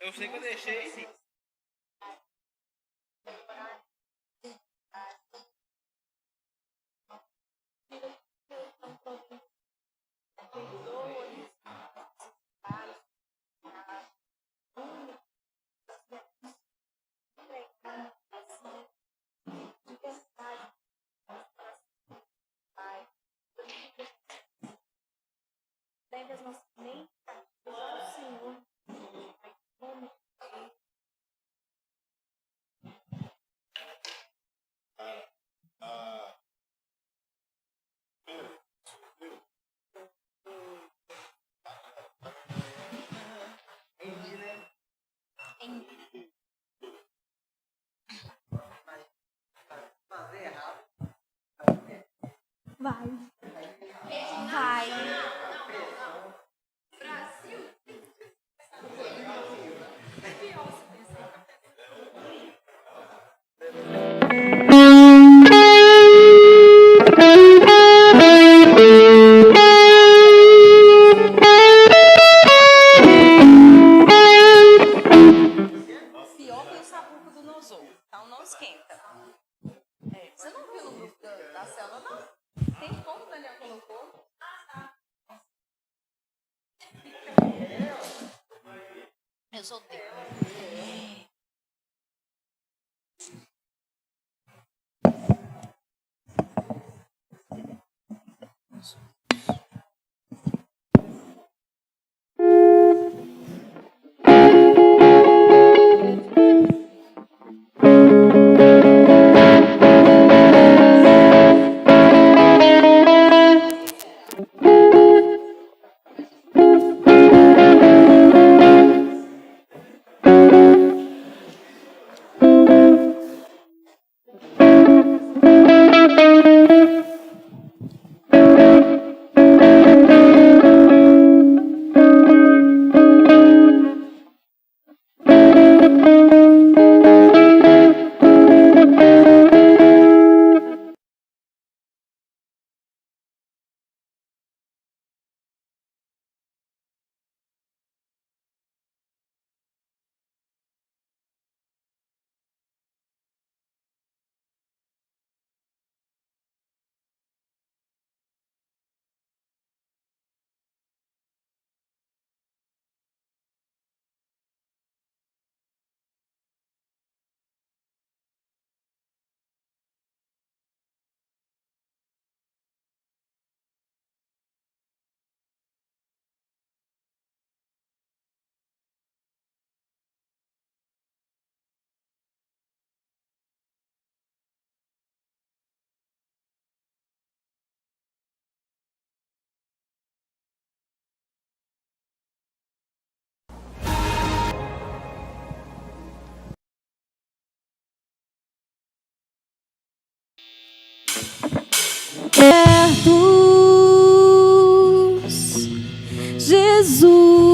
Eu sei que eu deixei. Vai. Pior foi o sabugo do Nozou, então não esquenta. Você não viu no grupo da célula, não? Tem como o Daniel colocou? Eu sou dele.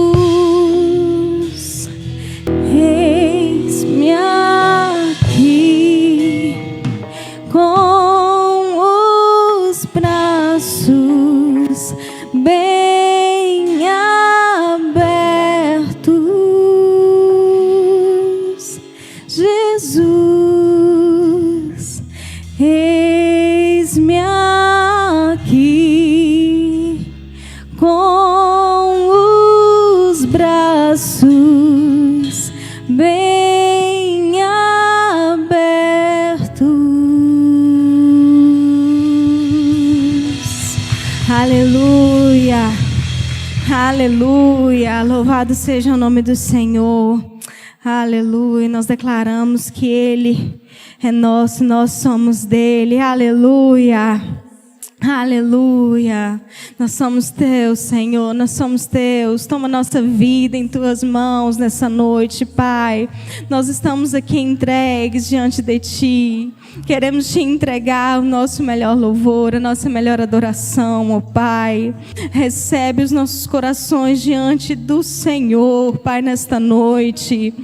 Jesus, eis-me aqui com os braços bem abertos. Jesus, eis-me aqui com os braços bem abertos. Aleluia, Aleluia, louvado seja o nome do Senhor. Aleluia, nós declaramos que Ele é nosso, nós somos dele. Aleluia. Aleluia, nós somos teus, Senhor, nós somos teus. Toma nossa vida em tuas mãos nessa noite, Pai. Nós estamos aqui entregues diante de ti. Queremos te entregar o nosso melhor louvor, a nossa melhor adoração, ó Pai. Recebe os nossos corações diante do Senhor, Pai, nesta noite.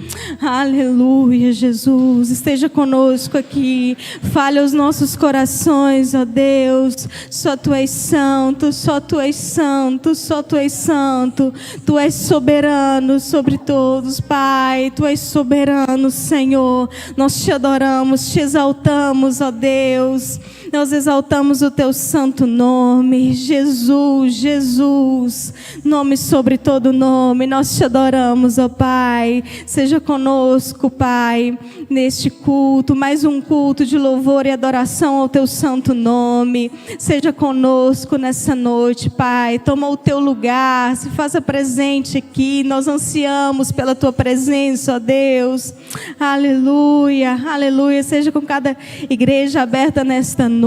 Aleluia, Jesus, esteja conosco aqui. Fale aos nossos corações, ó Deus. Só Tu és santo, só Tu és santo, só Tu és santo. Tu és soberano sobre todos, Pai. Tu és soberano, Senhor. Nós te adoramos, te exaltamos, ó Deus. Nós exaltamos o Teu santo nome, Jesus, Jesus, nome sobre todo nome. Nós te adoramos, ó Pai. Seja conosco, Pai, neste culto, mais um culto de louvor e adoração ao Teu santo nome. Seja conosco nessa noite, Pai. Toma o Teu lugar, se faça presente aqui. Nós ansiamos pela Tua presença, ó Deus. Aleluia, aleluia. Seja com cada igreja aberta nesta noite.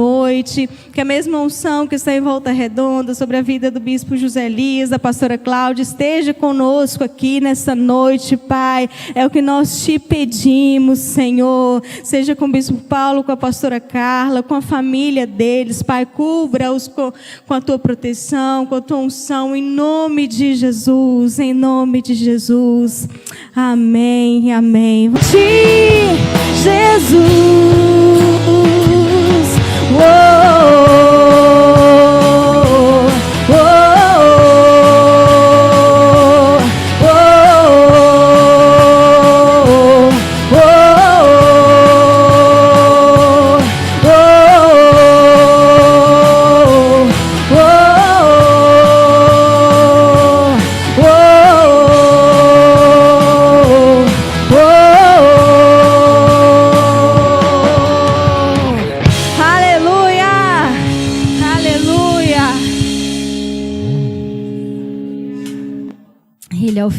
Que a mesma unção que está em Volta Redonda sobre a vida do bispo José Elias, da pastora Cláudia, esteja conosco aqui nessa noite, Pai. É o que nós te pedimos, Senhor. Seja com o bispo Paulo, com a pastora Carla, com a família deles, Pai. Cubra-os com a tua proteção, com a tua unção, em nome de Jesus, em nome de Jesus. Amém, amém. Jesus.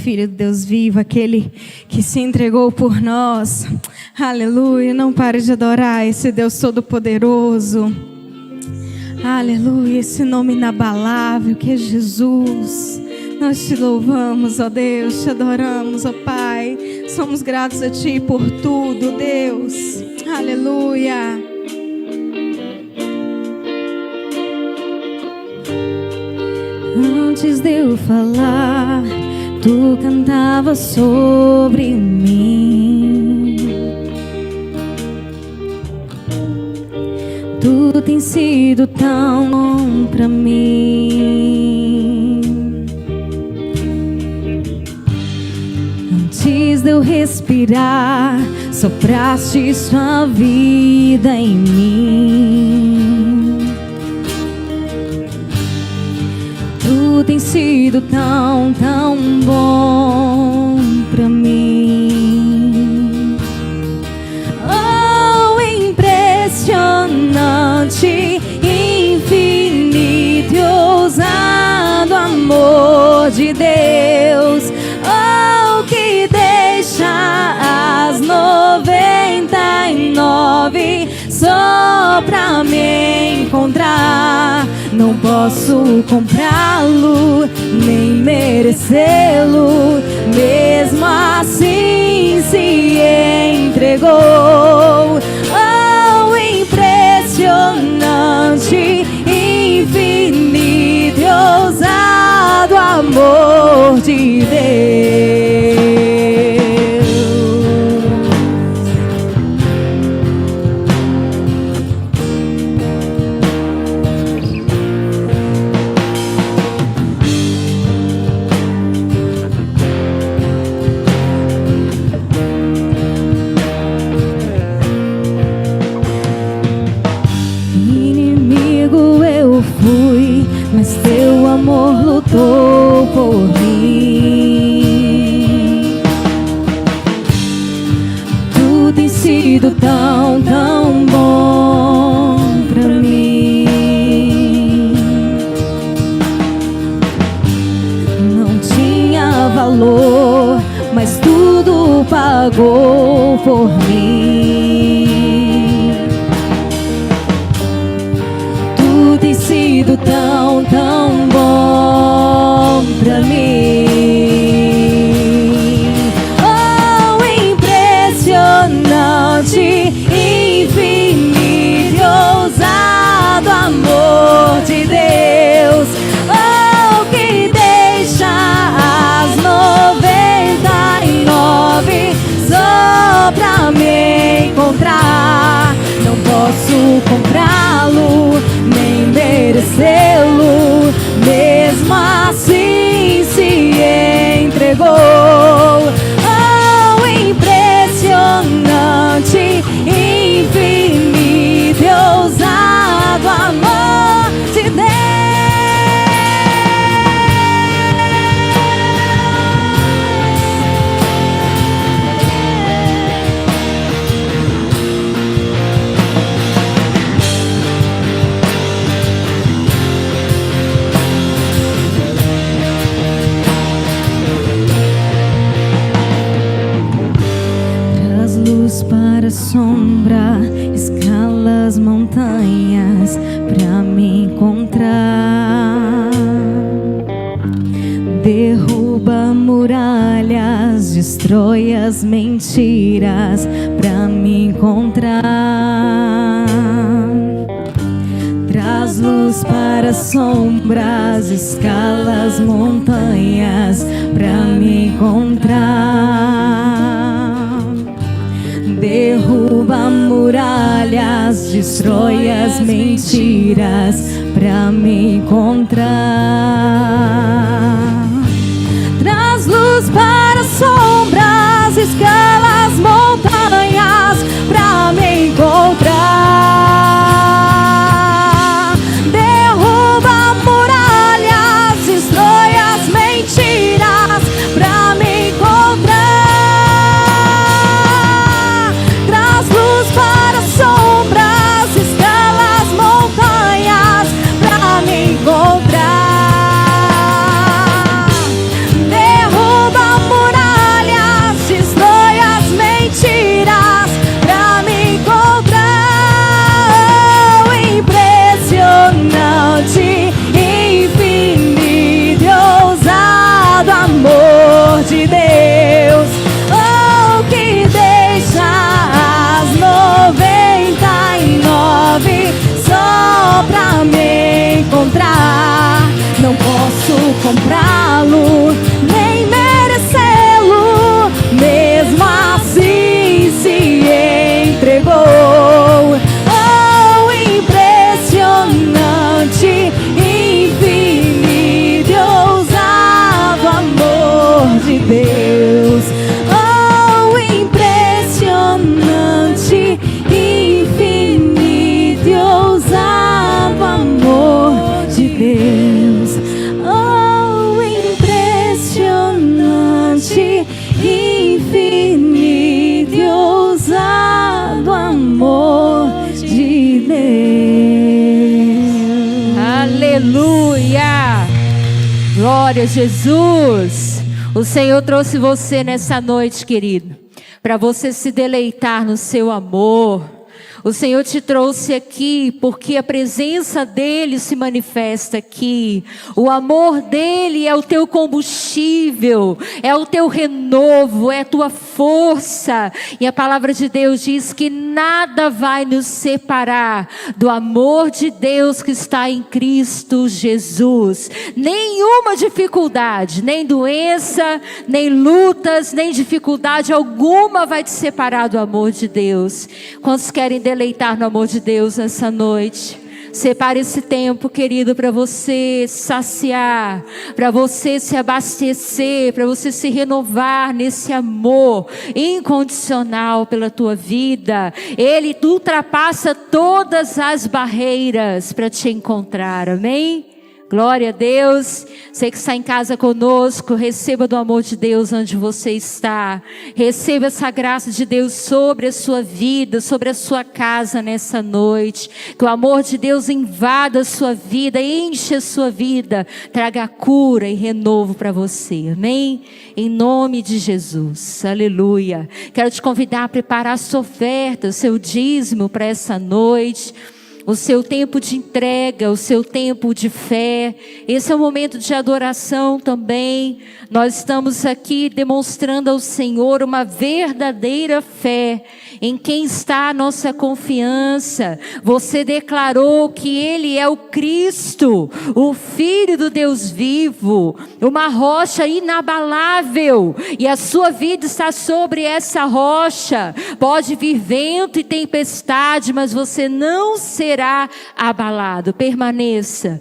Filho de Deus vivo, aquele que se entregou por nós. Aleluia, não pare de adorar esse Deus todo-poderoso. Aleluia, esse nome inabalável que é Jesus. Nós te louvamos, ó Deus, te adoramos, ó Pai. Somos gratos a Ti por tudo, Deus. Aleluia. Antes de eu falar, Tu cantava sobre mim. Tu tens sido tão bom pra mim. Antes de eu respirar, sopraste sua vida em mim. Tu tens sido tão, tão bom pra mim. Oh, impressionante, infinito e ousado amor de Deus. Oh, que deixa as 99 só pra me encontrar. Não posso comprá-lo, nem merecê-lo. Mesmo assim se entregou. Oh, impressionante, infinito e ousado amor de Deus. Mas teu amor lutou por mim. Tu tens sido tão, tão bom pra mim. Não mas tudo pagou por mim. Tudo tem sido tão, tão bom pra mim. Oh, impressionante, infinito e ousado amor de Deus. Oh, que deixa as 99 só pra me encontrar. Não posso comprá-lo, nem merecê-lo, mesmo assim se entregou. Oh, impressionante, infinito e ousado amor de Deus. Traz luz para a sombra, escala as montanhas pra me encontrar. Derruba muralhas, destrói as mentiras pra me encontrar. Traz luz para as sombras, escala as montanhas pra me encontrar. Derruba muralhas, destrói as mentiras pra me encontrar. Traz luz para as sombras, escala as montanhas pra me encontrar. Derruba muralhas, destrói as mentiras pra me encontrar. Traz luz para as sombras, escala as montanhas pra me encontrar. Derruba muralhas, destrói as mentiras pra me encontrar. Oh, impressionante, infinito e ousado amor de Deus. Oh, que deixa as 99 só pra me encontrar. Não posso comprá-lo, nem merecê-lo, mesmo assim se entregou. Oh, impressionante, infinito e ousado amor de Deus. Oh, impressionante, infinito e ousado amor de Deus. Oh, impressionante, infinito e ousado amor de Deus. Aleluia! Glória a Jesus! O Senhor trouxe você nessa noite, querido, para você se deleitar no seu amor. O Senhor te trouxe aqui porque a presença dEle se manifesta aqui. O amor dEle é o teu combustível, é o teu renovo, é a tua força. E a palavra de Deus diz que nada vai nos separar do amor de Deus que está em Cristo Jesus. Nenhuma dificuldade, nem doença, nem lutas, nem dificuldade alguma vai te separar do amor de Deus. Quantos querem deleitar no amor de Deus nessa noite? Separe esse tempo, querido, para você saciar, para você se abastecer, para você se renovar nesse amor incondicional pela tua vida. Ele ultrapassa todas as barreiras para te encontrar, amém? Glória a Deus. Você que está em casa conosco, receba do amor de Deus onde você está. Receba essa graça de Deus sobre a sua vida, sobre a sua casa nessa noite. Que o amor de Deus invada a sua vida, enche a sua vida, traga cura e renovo para você. Amém? Em nome de Jesus. Aleluia. Quero te convidar a preparar a sua oferta, o seu dízimo para essa noite. O seu tempo de entrega, o seu tempo de fé. Esse é o momento de adoração também. Nós estamos aqui demonstrando ao Senhor uma verdadeira fé. Em quem está a nossa confiança? Você declarou que Ele é o Cristo, o Filho do Deus vivo, uma rocha inabalável, e a sua vida está sobre essa rocha. Pode vir vento e tempestade, mas você não será abalado. Permaneça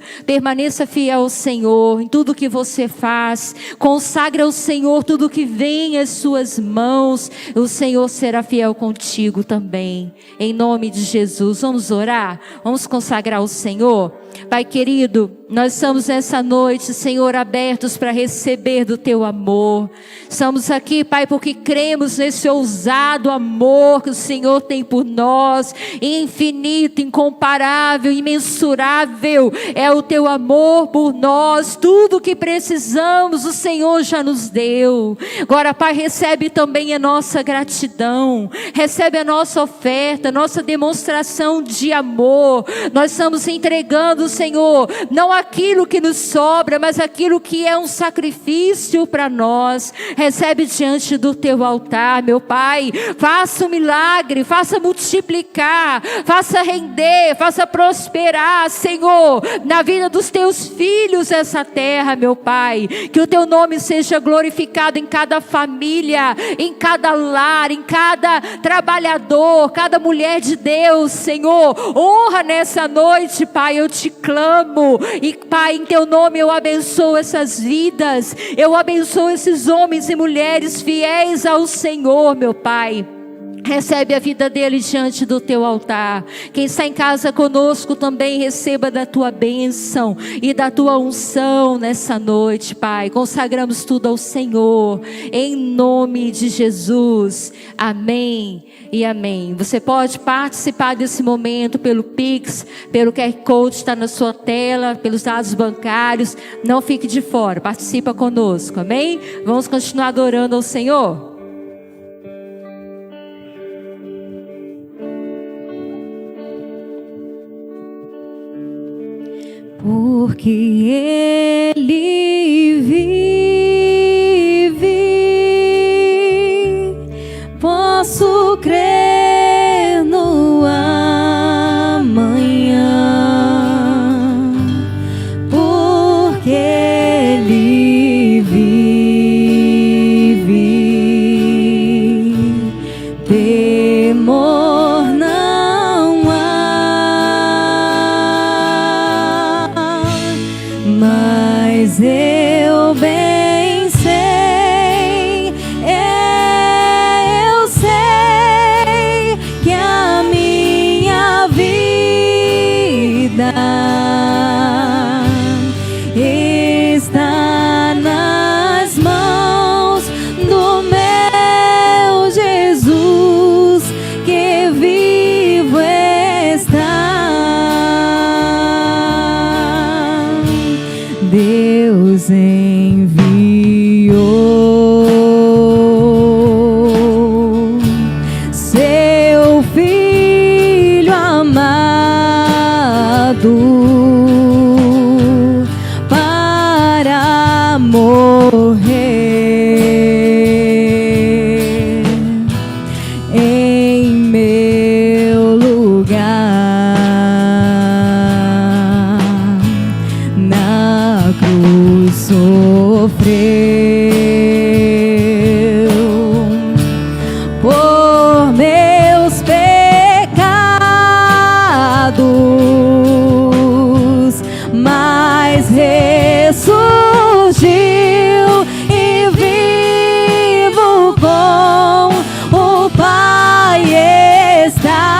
fiel ao Senhor em tudo que você faz. Consagre ao Senhor tudo que vem às suas mãos. O Senhor será fiel contigo também, em nome de Jesus. Vamos orar, vamos consagrar ao Senhor. Pai querido, nós estamos nessa noite, Senhor, abertos para receber do Teu amor. Estamos aqui, Pai, porque cremos nesse ousado amor que o Senhor tem por nós. Infinito, incomparável, imensurável é o Teu amor por nós. Tudo o que precisamos o Senhor já nos deu. Agora, Pai, recebe também a nossa gratidão, recebe a nossa oferta, nossa demonstração de amor. Nós estamos entregando, Senhor, não aquilo que nos sobra, mas aquilo que é um sacrifício para nós. Recebe diante do Teu altar, meu Pai. Faça um milagre, faça multiplicar, faça render, faça prosperar, Senhor, na vida dos Teus filhos essa terra, meu Pai. Que o Teu nome seja glorificado em cada família, em cada lar, em cada trabalhador, cada mulher de Deus, Senhor. Honra nessa noite, Pai, eu te clamo, e Pai, em Teu nome eu abençoo essas vidas, eu abençoo esses homens e mulheres fiéis ao Senhor, meu Pai. Recebe a vida deles diante do Teu altar. Quem está em casa conosco também receba da Tua bênção e da Tua unção nessa noite, Pai. Consagramos tudo ao Senhor, em nome de Jesus. Amém e amém. Você pode participar desse momento pelo Pix, pelo QR Code que está na sua tela, pelos dados bancários. Não fique de fora, participa conosco, amém? Vamos continuar adorando ao Senhor. Porque Ele vive, posso crer no amanhã. Porque Ele vive, temor não há. Mas eu bem sei, eu sei que a minha vida está nas mãos do meu Jesus, que vivo está. Deus enviou seu Filho amado para morrer em meu lugar. Na cruz sofreu por meus pecados, mas ressurgiu e vivo com o Pai está.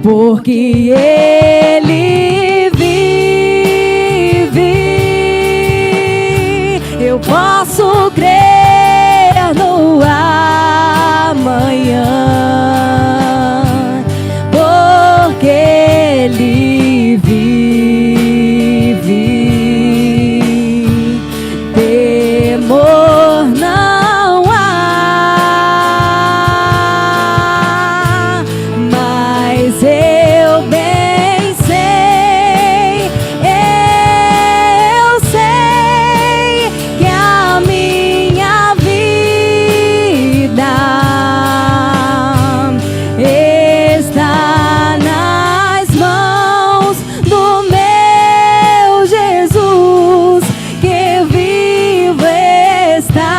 Porque posso crer no amanhã, porque Ele vive. Temor não há, mas eu bem sei que a minha vida está nas mãos do meu Jesus, que vivo está.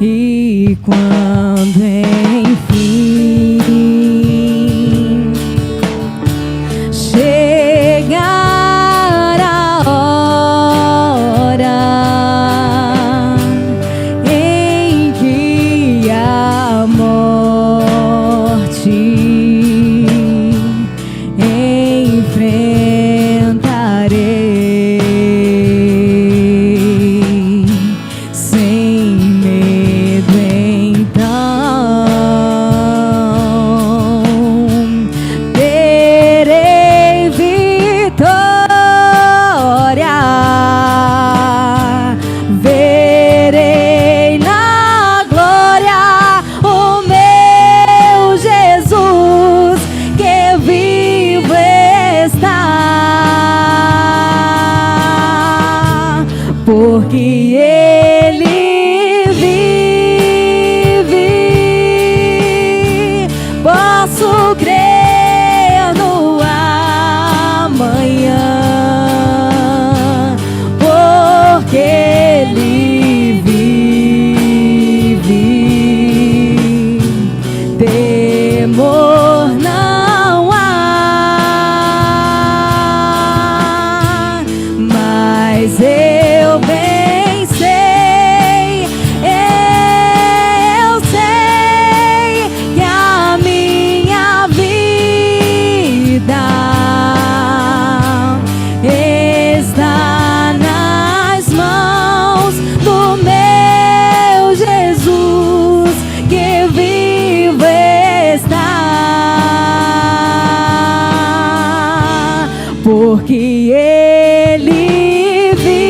E quando enfim chegar a hora em que a morte enfrentarei sem medo, então terei vitória, verei na glória o meu Jesus, que vivo está, porque Ele vive. Posso crer no amanhã, porque Ele vive. Temor não há, mas eu bem sei que a minha vida está nas mãos do meu Jesus, que vivo está, porque Ele vive.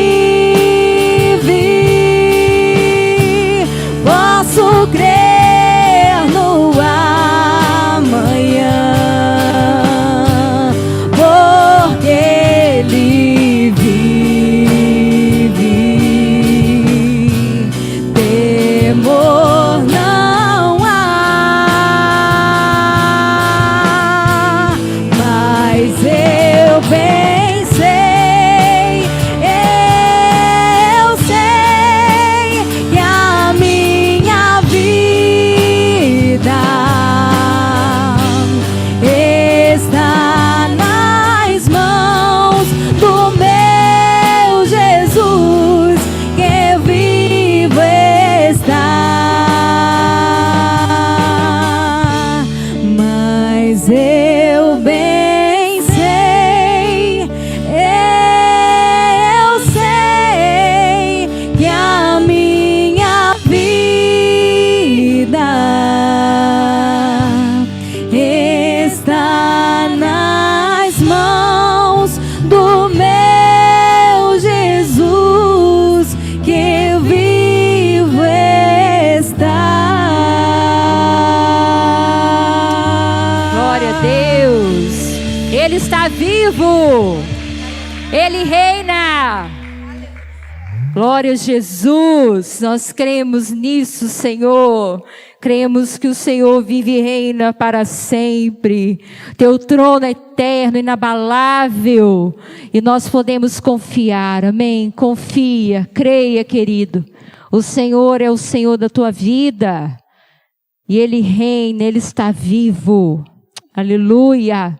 Posso crer no amanhã, porque Ele vive. Temor não há, mas eu bem sei que a minha vida está nas mãos do meu Jesus, que vivo está. Mas eu bem sei que a minha vida está nas mãos do meu Jesus, que vivo está. Glória a Deus. Ele está vivo. Ele reina. Glória a Jesus. Nós cremos nisso, Senhor. Cremos que o Senhor vive e reina para sempre. Teu trono é eterno, inabalável. E nós podemos confiar, amém? Confia, creia, querido. O Senhor é o Senhor da tua vida. E Ele reina, Ele está vivo. Aleluia.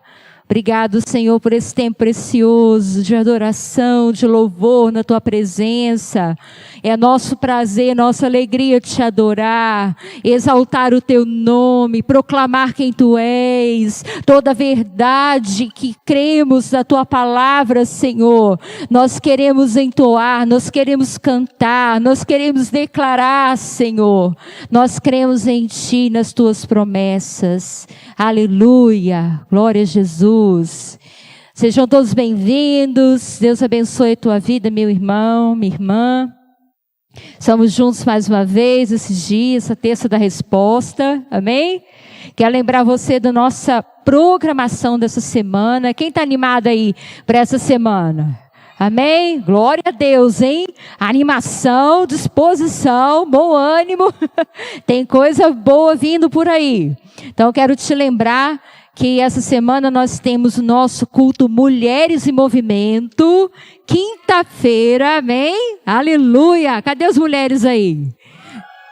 Obrigado, Senhor, por esse tempo precioso de adoração, de louvor na Tua presença. É nosso prazer, nossa alegria te adorar, exaltar o Teu nome, proclamar quem Tu és, toda a verdade que cremos na Tua palavra, Senhor. Nós queremos entoar, nós queremos cantar, nós queremos declarar, Senhor. Nós cremos em Ti, nas Tuas promessas. Aleluia, glória a Jesus. Sejam todos bem-vindos. Deus abençoe a tua vida, meu irmão, minha irmã. Estamos juntos mais uma vez esses dias, essa terça da resposta, amém? Quero lembrar você da nossa programação dessa semana. Quem está animado aí para essa semana? Amém? Glória a Deus, hein? Animação, disposição, bom ânimo. Tem coisa boa vindo por aí. Então, quero te lembrar que essa semana nós temos o nosso culto Mulheres em Movimento, quinta-feira, amém? Aleluia! Cadê as mulheres aí?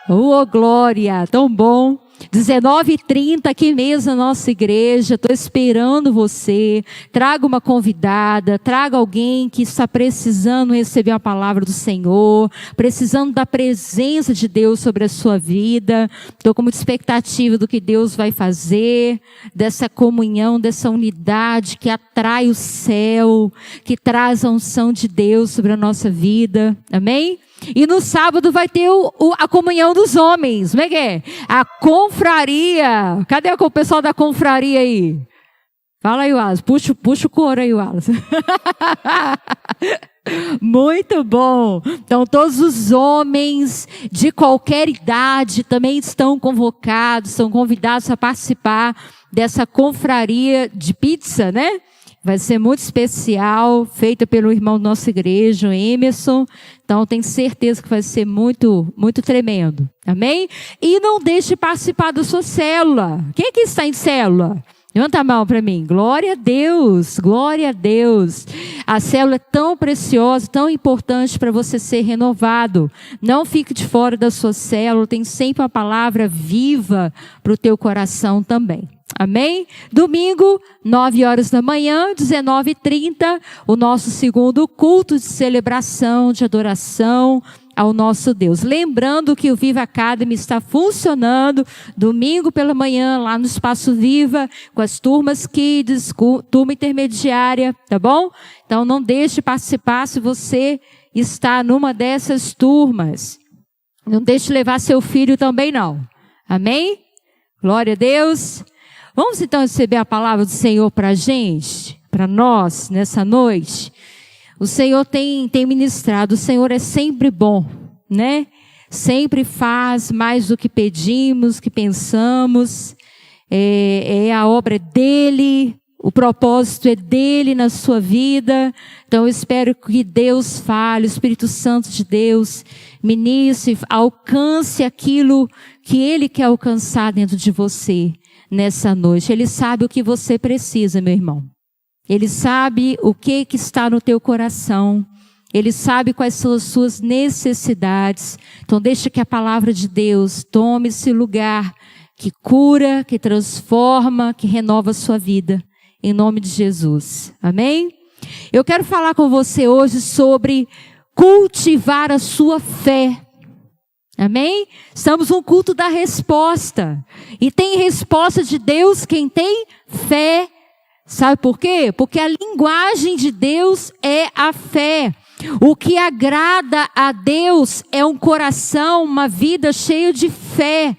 Oh, glória! Tão bom! 19h30 aqui mesmo na nossa igreja, estou esperando você. Traga uma convidada, traga alguém que está precisando receber a palavra do Senhor, precisando da presença de Deus sobre a sua vida. Estou com muita expectativa do que Deus vai fazer, dessa comunhão, dessa unidade que atrai o céu, que traz a unção de Deus sobre a nossa vida, amém? E no sábado vai ter a comunhão dos homens, como é que é? A confraria. Cadê o pessoal da confraria aí? Fala aí, Wallace. Puxa o coro aí, Wallace. Muito bom. Então todos os homens de qualquer idade também estão convocados, são convidados a participar dessa confraria de pizza, né? Vai ser muito especial, feita pelo irmão da nossa igreja, o Emerson. Então, tenho certeza que vai ser muito, muito tremendo. Amém? E não deixe de participar da sua célula. Quem aqui está em célula? Levanta a mão para mim. Glória a Deus, glória a Deus. A célula é tão preciosa, tão importante para você ser renovado. Não fique de fora da sua célula. Tem sempre uma palavra viva para o teu coração também. Amém? Domingo, 9h da manhã, 19h30, o nosso segundo culto de celebração, de adoração ao nosso Deus. Lembrando que o Viva Academy está funcionando domingo pela manhã, lá no Espaço Viva, com as turmas Kids, turma intermediária, tá bom? Então não deixe de participar se você está numa dessas turmas. Não deixe de levar seu filho também não. Amém? Glória a Deus. Vamos então receber a palavra do Senhor para a gente, para nós, nessa noite. O Senhor tem ministrado, o Senhor é sempre bom, né? Sempre faz mais do que pedimos, que pensamos. A obra é dele, o propósito é dele na sua vida. Então eu espero que Deus fale, o Espírito Santo de Deus ministre, alcance aquilo que Ele quer alcançar dentro de você. Nessa noite, Ele sabe o que você precisa, meu irmão. Ele sabe o que está no teu coração. Ele sabe quais são as suas necessidades. Então deixa que a palavra de Deus tome esse lugar que cura, que transforma, que renova a sua vida. Em nome de Jesus. Amém? Eu quero falar com você hoje sobre cultivar a sua fé. Amém? Estamos num culto da resposta. E tem resposta de Deus quem tem fé. Sabe por quê? Porque a linguagem de Deus é a fé. O que agrada a Deus é um coração, uma vida cheia de fé.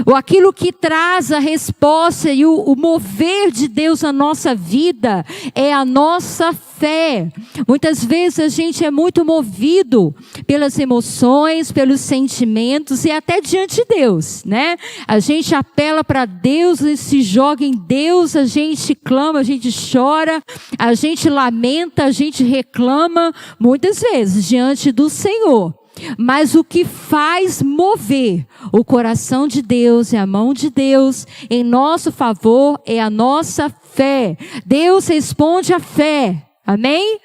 Ou aquilo que traz a resposta e o mover de Deus na nossa vida é a nossa fé. Muitas vezes a gente é muito movido pelas emoções, pelos sentimentos e até diante de Deus, né? A gente apela para Deus e se joga em Deus, a gente clama, a gente chora, a gente lamenta, a gente reclama, muitas vezes diante do Senhor. Mas o que faz mover o coração de Deus e a mão de Deus em nosso favor é a nossa fé. Deus responde à fé. Amém?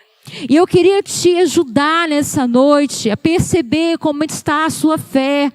E eu queria te ajudar nessa noite a perceber como está a sua fé.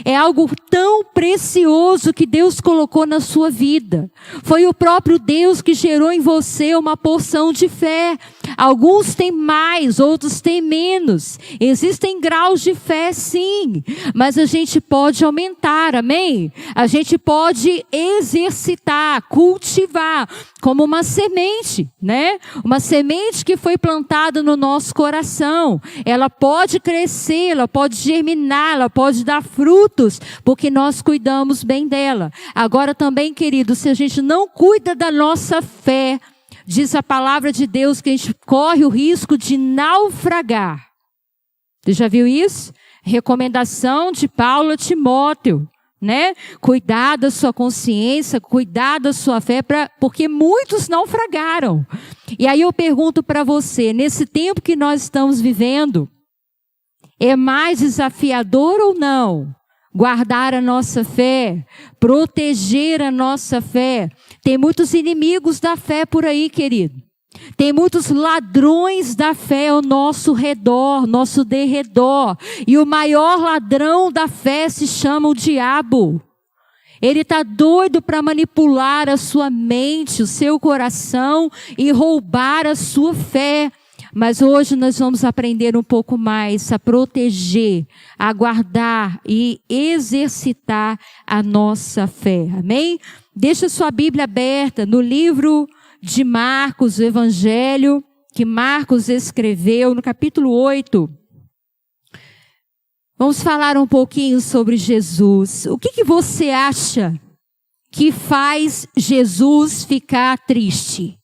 É algo tão precioso que Deus colocou na sua vida. Foi o próprio Deus que gerou em você uma porção de fé. Alguns têm mais, outros têm menos. Existem graus de fé, sim. Mas a gente pode aumentar, amém? A gente pode exercitar, cultivar, como uma semente, né? Uma semente que foi plantada no nosso coração. Ela pode crescer, ela pode germinar, ela pode dar frutos, porque nós cuidamos bem dela. Agora também, querido, se a gente não cuida da nossa fé, diz a palavra de Deus que a gente corre o risco de naufragar. Você já viu isso? Recomendação de Paulo a Timóteo, né? Cuidar da sua consciência, cuidar da sua fé, porque muitos naufragaram. E aí eu pergunto para você, nesse tempo que nós estamos vivendo, é mais desafiador ou não guardar a nossa fé, proteger a nossa fé? Tem muitos inimigos da fé por aí, querido. Tem muitos ladrões da fé ao nosso redor, nosso derredor. E o maior ladrão da fé se chama o diabo. Ele está doido para manipular a sua mente, o seu coração e roubar a sua fé. Mas hoje nós vamos aprender um pouco mais a proteger, a guardar e exercitar a nossa fé. Amém? Deixa sua Bíblia aberta no livro de Marcos, o Evangelho que Marcos escreveu, no capítulo 8. Vamos falar um pouquinho sobre Jesus. O que você acha que faz Jesus ficar triste?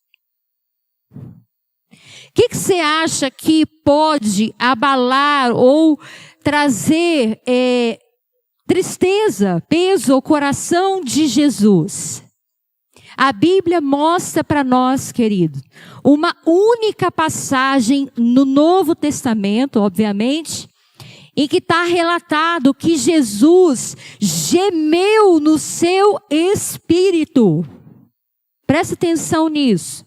O que você acha que pode abalar ou trazer tristeza, peso ao coração de Jesus? A Bíblia mostra para nós, querido, uma única passagem no Novo Testamento, obviamente, em que está relatado que Jesus gemeu no seu espírito. Presta atenção nisso.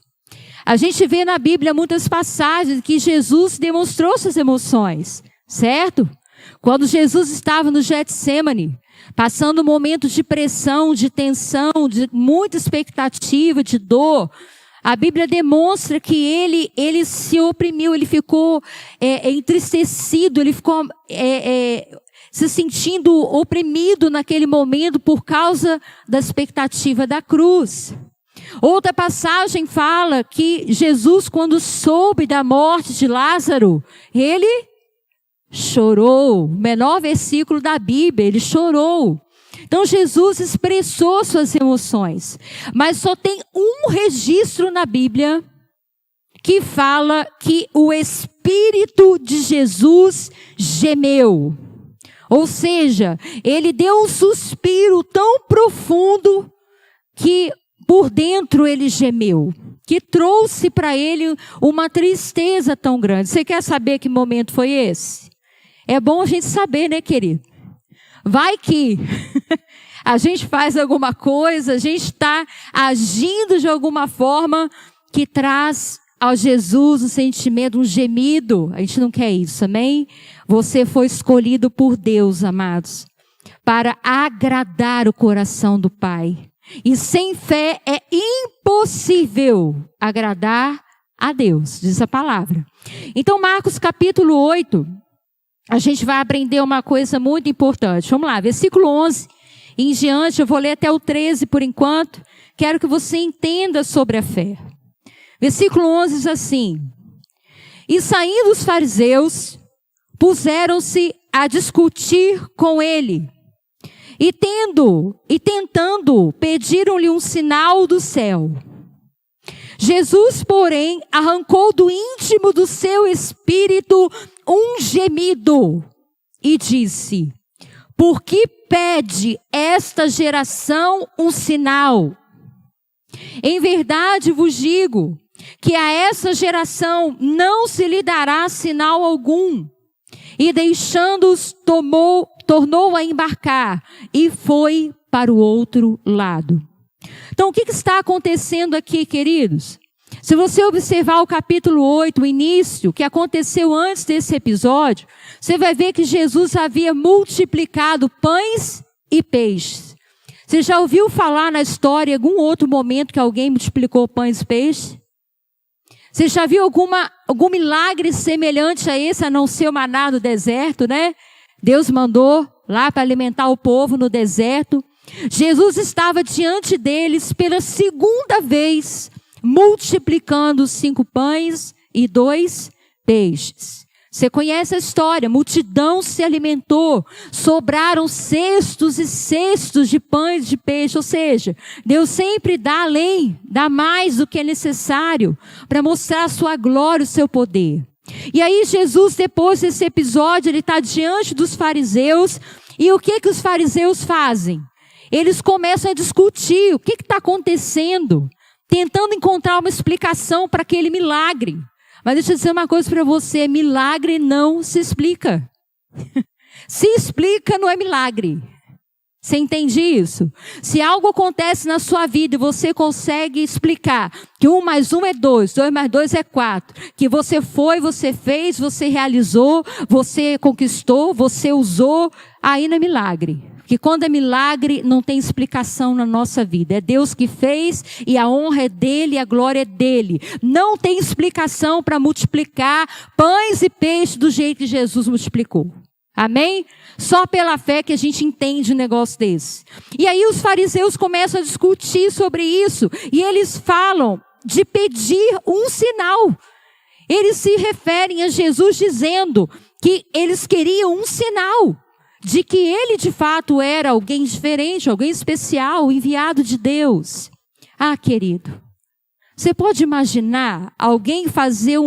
A gente vê na Bíblia muitas passagens que Jesus demonstrou suas emoções, certo? Quando Jesus estava no Getsêmani, passando um momento de pressão, de tensão, de muita expectativa, de dor, a Bíblia demonstra que ele se oprimiu, ele ficou entristecido, ele ficou se sentindo oprimido naquele momento por causa da expectativa da cruz. Outra passagem fala que Jesus, quando soube da morte de Lázaro, ele chorou. O menor versículo da Bíblia, ele chorou. Então Jesus expressou suas emoções. Mas só tem um registro na Bíblia que fala que o Espírito de Jesus gemeu. Ou seja, ele deu um suspiro tão profundo que por dentro ele gemeu, que trouxe para ele uma tristeza tão grande. Você quer saber que momento foi esse? É bom a gente saber, né, querido? Vai que a gente faz alguma coisa, a gente está agindo de alguma forma que traz ao Jesus um sentimento, um gemido. A gente não quer isso, amém? Você foi escolhido por Deus, amados, para agradar o coração do Pai. E sem fé é impossível agradar a Deus, diz a palavra. Então, Marcos capítulo 8, a gente vai aprender uma coisa muito importante. Vamos lá, versículo 11 em diante, eu vou ler até o 13 por enquanto. Quero que você entenda sobre a fé. Versículo 11 diz assim: E saindo os fariseus, puseram-se a discutir com ele. E tentando, pediram-lhe um sinal do céu. Jesus, porém, arrancou do íntimo do seu espírito um gemido e disse: Por que pede esta geração um sinal? Em verdade vos digo que a essa geração não se lhe dará sinal algum. E deixando-os, tornou a embarcar e foi para o outro lado. Então, o que está acontecendo aqui, queridos? Se você observar o capítulo 8, o início, o que aconteceu antes desse episódio, você vai ver que Jesus havia multiplicado pães e peixes. Você já ouviu falar na história, em algum outro momento, que alguém multiplicou pães e peixes? Você já viu algum milagre semelhante a esse, a não ser o maná do deserto, né? Deus mandou lá para alimentar o povo no deserto. Jesus estava diante deles pela segunda vez, multiplicando 5 pães e 2 peixes. Você conhece a história, multidão se alimentou, sobraram cestos e cestos de pães e de peixe, ou seja, Deus sempre dá além, dá mais do que é necessário para mostrar a sua glória, o seu poder. E aí Jesus, depois desse episódio, ele está diante dos fariseus, e o que os fariseus fazem? Eles começam a discutir o que está acontecendo, tentando encontrar uma explicação para aquele milagre. Mas deixa eu dizer uma coisa para você, milagre não se explica. Se explica, não é milagre. Você entende isso? Se algo acontece na sua vida e você consegue explicar que 1 mais 1 é 2, 2 mais 2 é 4, que você foi, você fez, você realizou, você conquistou, você usou, aí não é milagre. Porque quando é milagre, não tem explicação na nossa vida. É Deus que fez e a honra é dele e a glória é dele. Não tem explicação para multiplicar pães e peixes do jeito que Jesus multiplicou. Amém? Só pela fé que a gente entende um negócio desse. E aí os fariseus começam a discutir sobre isso. E eles falam de pedir um sinal. Eles se referem a Jesus dizendo que eles queriam um sinal de que ele de fato era alguém diferente, alguém especial, enviado de Deus. Ah, querido, você pode imaginar alguém fazer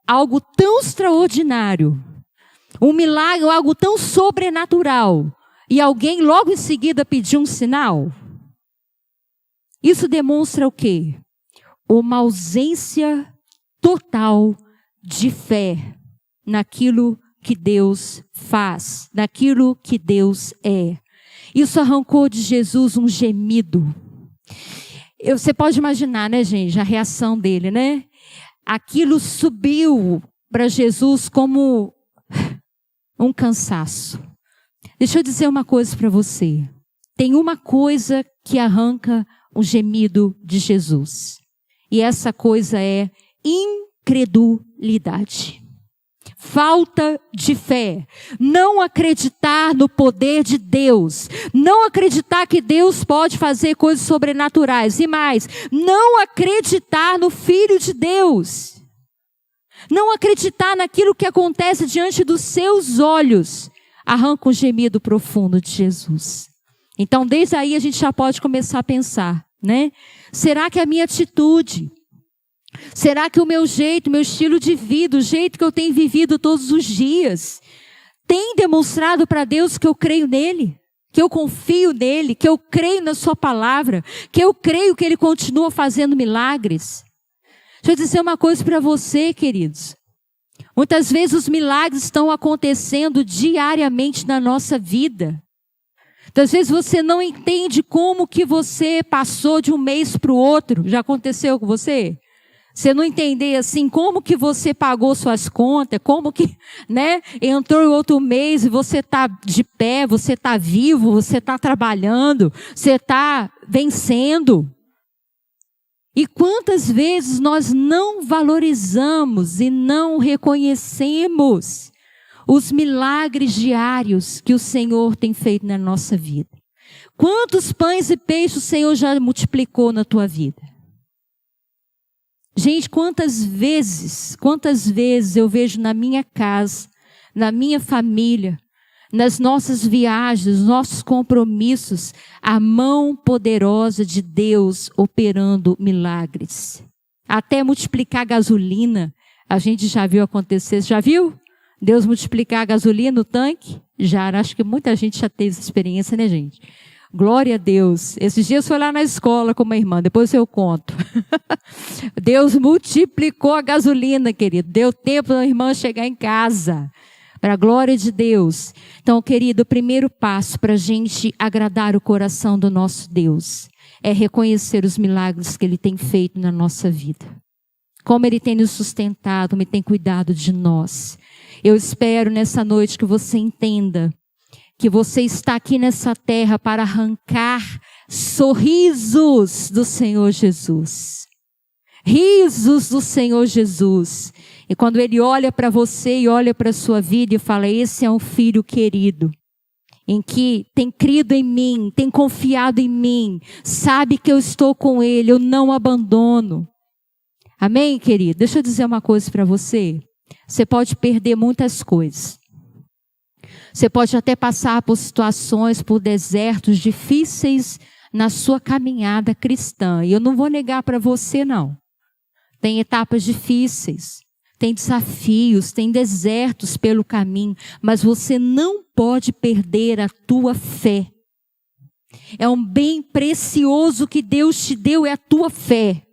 algo tão extraordinário, um milagre, algo tão sobrenatural, e alguém logo em seguida pedir um sinal? Isso demonstra o quê? Uma ausência total de fé naquilo que Deus faz, naquilo que Deus é. Isso arrancou de Jesus um gemido. Você pode imaginar, né, gente, a reação dele, né? Aquilo subiu para Jesus como um cansaço. Deixa eu dizer uma coisa para você. Tem uma coisa que arranca um gemido de Jesus. E essa coisa é incredulidade. Falta de fé, não acreditar no poder de Deus, não acreditar que Deus pode fazer coisas sobrenaturais, e mais, não acreditar no Filho de Deus, não acreditar naquilo que acontece diante dos seus olhos, arranca um gemido profundo de Jesus. Então, desde aí a gente já pode começar a pensar, né? Será que a minha atitude, será que o meu jeito, meu estilo de vida, o jeito que eu tenho vivido todos os dias, tem demonstrado para Deus que eu creio nele, que eu confio nele, que eu creio na sua palavra, que eu creio que ele continua fazendo milagres? Deixa eu dizer uma coisa para você, queridos. Muitas vezes os milagres estão acontecendo diariamente na nossa vida. Muitas vezes você não entende como que você passou de um mês para o outro. Já aconteceu com você? Você não entender assim, como que você pagou suas contas, como que, né, entrou em outro mês e você está de pé, você está vivo, você está trabalhando, você está vencendo. E quantas vezes nós não valorizamos e não reconhecemos os milagres diários que o Senhor tem feito na nossa vida? Quantos pães e peixes o Senhor já multiplicou na tua vida? Gente, quantas vezes eu vejo na minha casa, na minha família, nas nossas viagens, nos nossos compromissos, a mão poderosa de Deus operando milagres. Até multiplicar a gasolina, a gente já viu acontecer. Já viu? Deus multiplicar a gasolina no tanque? Já, acho que muita gente já teve essa experiência, né, gente? Glória a Deus. Esses dias foi lá na escola com uma irmã, depois eu conto. Deus multiplicou a gasolina, querido. Deu tempo da irmã chegar em casa. Para a glória de Deus. Então, querido, o primeiro passo para a gente agradar o coração do nosso Deus é reconhecer os milagres que Ele tem feito na nossa vida. como Ele tem nos sustentado, como Ele tem cuidado de nós. Eu espero nessa noite que você entenda que você está aqui nessa terra para arrancar sorrisos do Senhor Jesus. Risos do Senhor Jesus. E quando Ele olha para você e olha para a sua vida e fala, esse é um filho querido, em que tem crido em mim, tem confiado em mim, sabe que eu estou com Ele, eu não abandono. Amém, querido? Deixa eu dizer uma coisa para você. Você pode perder muitas coisas. Você pode até passar por situações, por desertos difíceis na sua caminhada cristã. E eu não vou negar para você, não. Tem etapas difíceis, tem desafios, tem desertos pelo caminho, mas você não pode perder a tua fé. É um bem precioso que Deus te deu, é a tua fé.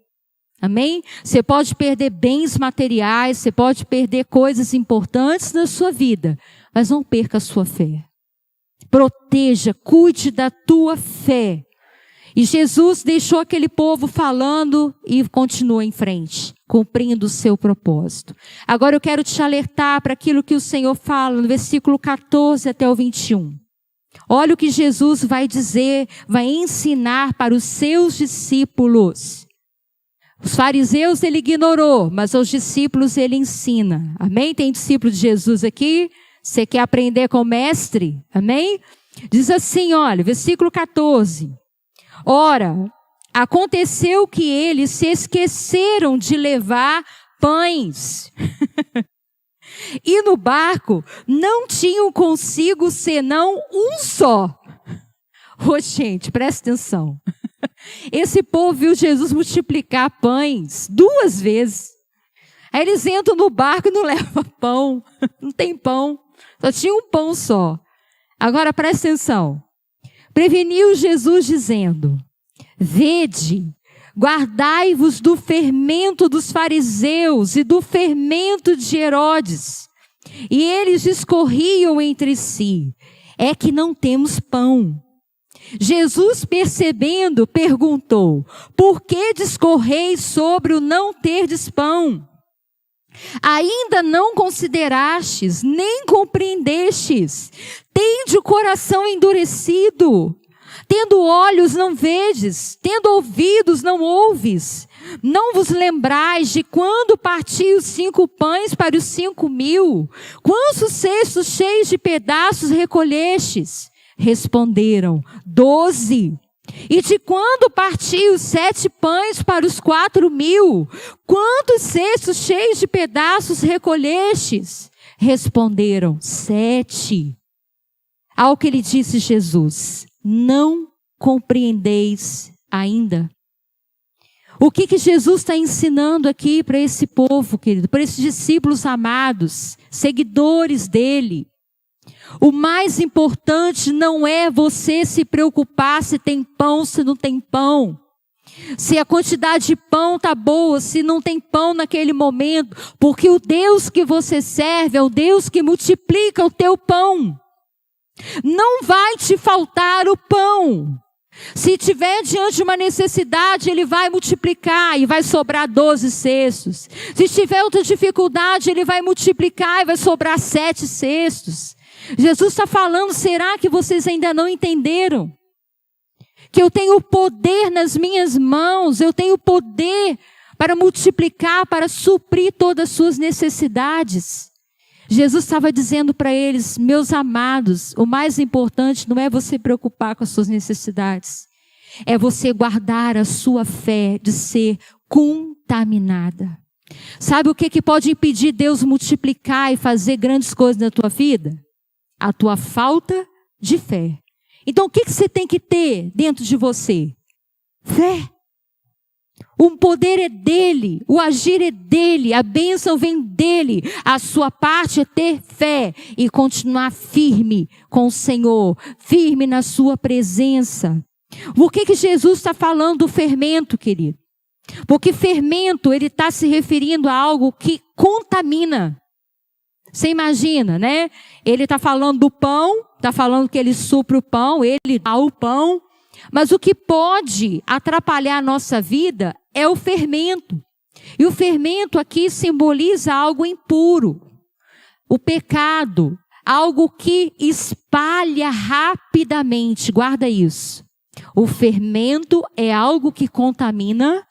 Amém? Você pode perder bens materiais, você pode perder coisas importantes na sua vida, mas não perca a sua fé. Proteja, cuide da tua fé. E Jesus deixou aquele povo falando e continua em frente, cumprindo o seu propósito. Agora eu quero te alertar para aquilo que o Senhor fala no versículo 14 até o 21. Olha o que Jesus vai dizer, vai ensinar para os seus discípulos. Os fariseus ele ignorou, mas aos discípulos ele ensina. Amém? Tem discípulo de Jesus aqui? Você quer aprender com o mestre? Amém? Diz assim, olha, versículo 14. Ora, aconteceu que eles se esqueceram de levar pães. E no barco não tinham consigo senão um só. Ô, gente, presta atenção. Esse povo viu Jesus multiplicar pães 2 vezes. Aí eles entram no barco e não levam pão. Não tem pão. Só tinha um pão só. Agora presta atenção. Preveniu Jesus dizendo, vede, guardai-vos do fermento dos fariseus e do fermento de Herodes. E eles discorriam entre si, é que não temos pão. Jesus, percebendo, perguntou, por que discorreis sobre o não terdes pão? Ainda não considerastes, nem compreendestes. Tende o coração endurecido. Tendo olhos, não vedes. Tendo ouvidos, não ouves. Não vos lembrais de quando parti os 5 pães para os 5.000? Quantos cestos cheios de pedaços recolhestes? Responderam, 12. E de quando parti os 7 pães para os 4.000? Quantos cestos cheios de pedaços recolhestes? Responderam, 7. Ao que lhe disse Jesus, não compreendeis ainda? O que Jesus está ensinando aqui para esse povo, querido, para esses discípulos amados, seguidores dele? O mais importante não é você se preocupar se tem pão, se não tem pão. Se a quantidade de pão está boa, se não tem pão naquele momento. Porque o Deus que você serve é o Deus que multiplica o teu pão. Não vai te faltar o pão. Se tiver diante de uma necessidade, Ele vai multiplicar e vai sobrar 12 cestos. Se tiver outra dificuldade, Ele vai multiplicar e vai sobrar 7 cestos. Jesus está falando, será que vocês ainda não entenderam? Que eu tenho poder nas minhas mãos, eu tenho poder para multiplicar, para suprir todas as suas necessidades. Jesus estava dizendo para eles, meus amados, o mais importante não é você preocupar com as suas necessidades, é você guardar a sua fé de ser contaminada. Sabe o que pode impedir Deus multiplicar e fazer grandes coisas na tua vida? A tua falta de fé. Então o que você tem que ter dentro de você? Fé. O poder é dele, o agir é dele, a bênção vem dele. A sua parte é ter fé e continuar firme com o Senhor, firme na sua presença. Por que Jesus está falando do fermento, querido? Porque fermento, ele está se referindo a algo que contamina. Você imagina, né? Ele está falando do pão, está falando que ele supre o pão, ele dá o pão. Mas o que pode atrapalhar a nossa vida é o fermento. E o fermento aqui simboliza algo impuro, o pecado, algo que espalha rapidamente. Guarda isso. O fermento é algo que contamina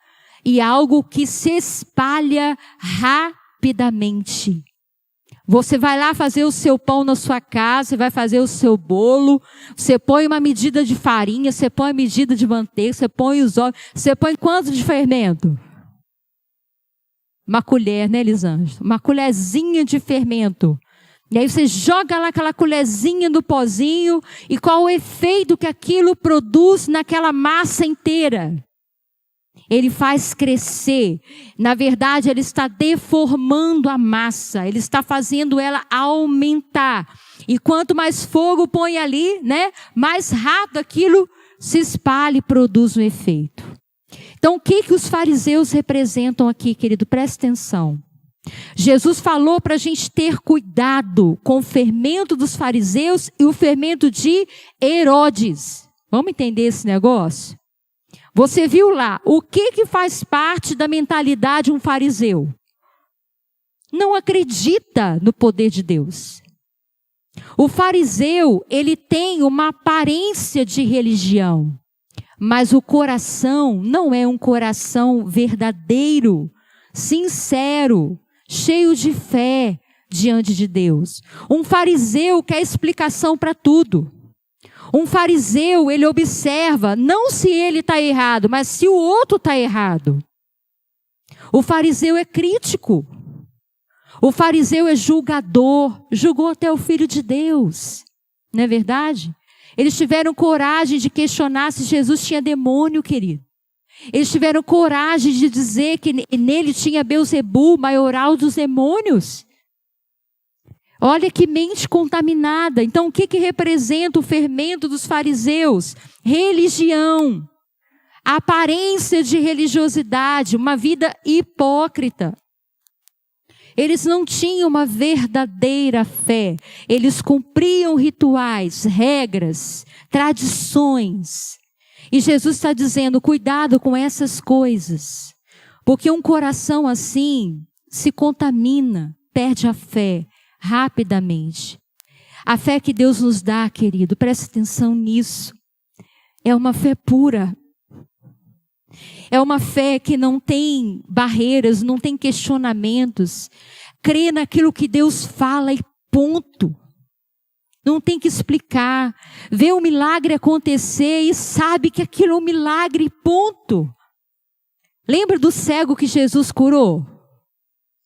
e algo que se espalha rapidamente. Você vai lá fazer o seu pão na sua casa, você vai fazer o seu bolo, você põe uma medida de farinha, você põe uma medida de manteiga, você põe os ovos, você põe quanto de fermento? Uma colher, né, Elisângela? Uma colherzinha de fermento. E aí você joga lá aquela colherzinha no pozinho, e qual o efeito que aquilo produz naquela massa inteira? Ele faz crescer. Na verdade, ele está deformando a massa. Ele está fazendo ela aumentar. E quanto mais fogo põe ali, né, mais rápido aquilo se espalha e produz um efeito. Então, o que os fariseus representam aqui, querido? Presta atenção. Jesus falou para a gente ter cuidado com o fermento dos fariseus e o fermento de Herodes. Vamos entender esse negócio? Você viu lá, o que faz parte da mentalidade de um fariseu? Não acredita no poder de Deus. O fariseu, ele tem uma aparência de religião, mas o coração não é um coração verdadeiro, sincero, cheio de fé diante de Deus. Um fariseu quer explicação para tudo. Um fariseu, ele observa, não se ele está errado, mas se o outro está errado. O fariseu é crítico. O fariseu é julgador. Julgou até o Filho de Deus. Não é verdade? Eles tiveram coragem de questionar se Jesus tinha demônio, querido. Eles tiveram coragem de dizer que nele tinha Belzebu, maioral dos demônios. Olha que mente contaminada. Então, o que representa o fermento dos fariseus? Religião, aparência de religiosidade, uma vida hipócrita. Eles não tinham uma verdadeira fé. Eles cumpriam rituais, regras, tradições. E Jesus está dizendo, cuidado com essas coisas. Porque um coração assim se contamina, perde a fé rapidamente. A fé que Deus nos dá, querido, preste atenção nisso. É uma fé pura. É uma fé que não tem barreiras, não tem questionamentos. Crê naquilo que Deus fala e ponto. Não tem que explicar. Vê o milagre acontecer e sabe que aquilo é um milagre e ponto. Lembra do cego que Jesus curou?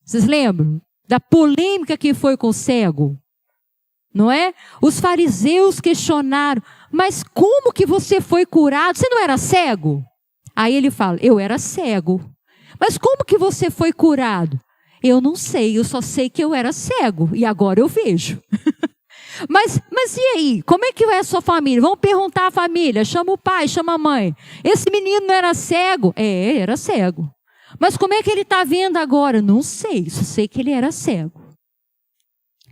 Vocês lembram? Da polêmica que foi com o cego? Não é? Os fariseus questionaram, mas como que você foi curado? Você não era cego? Aí ele fala, eu era cego. Mas como que você foi curado? Eu não sei, eu só sei que eu era cego e agora eu vejo. Mas e aí? Como é que é a sua família? Vamos perguntar à família, chama o pai, chama a mãe. Esse menino não era cego? É, era cego. Mas como é que ele está vendo agora? Não sei, só sei que ele era cego.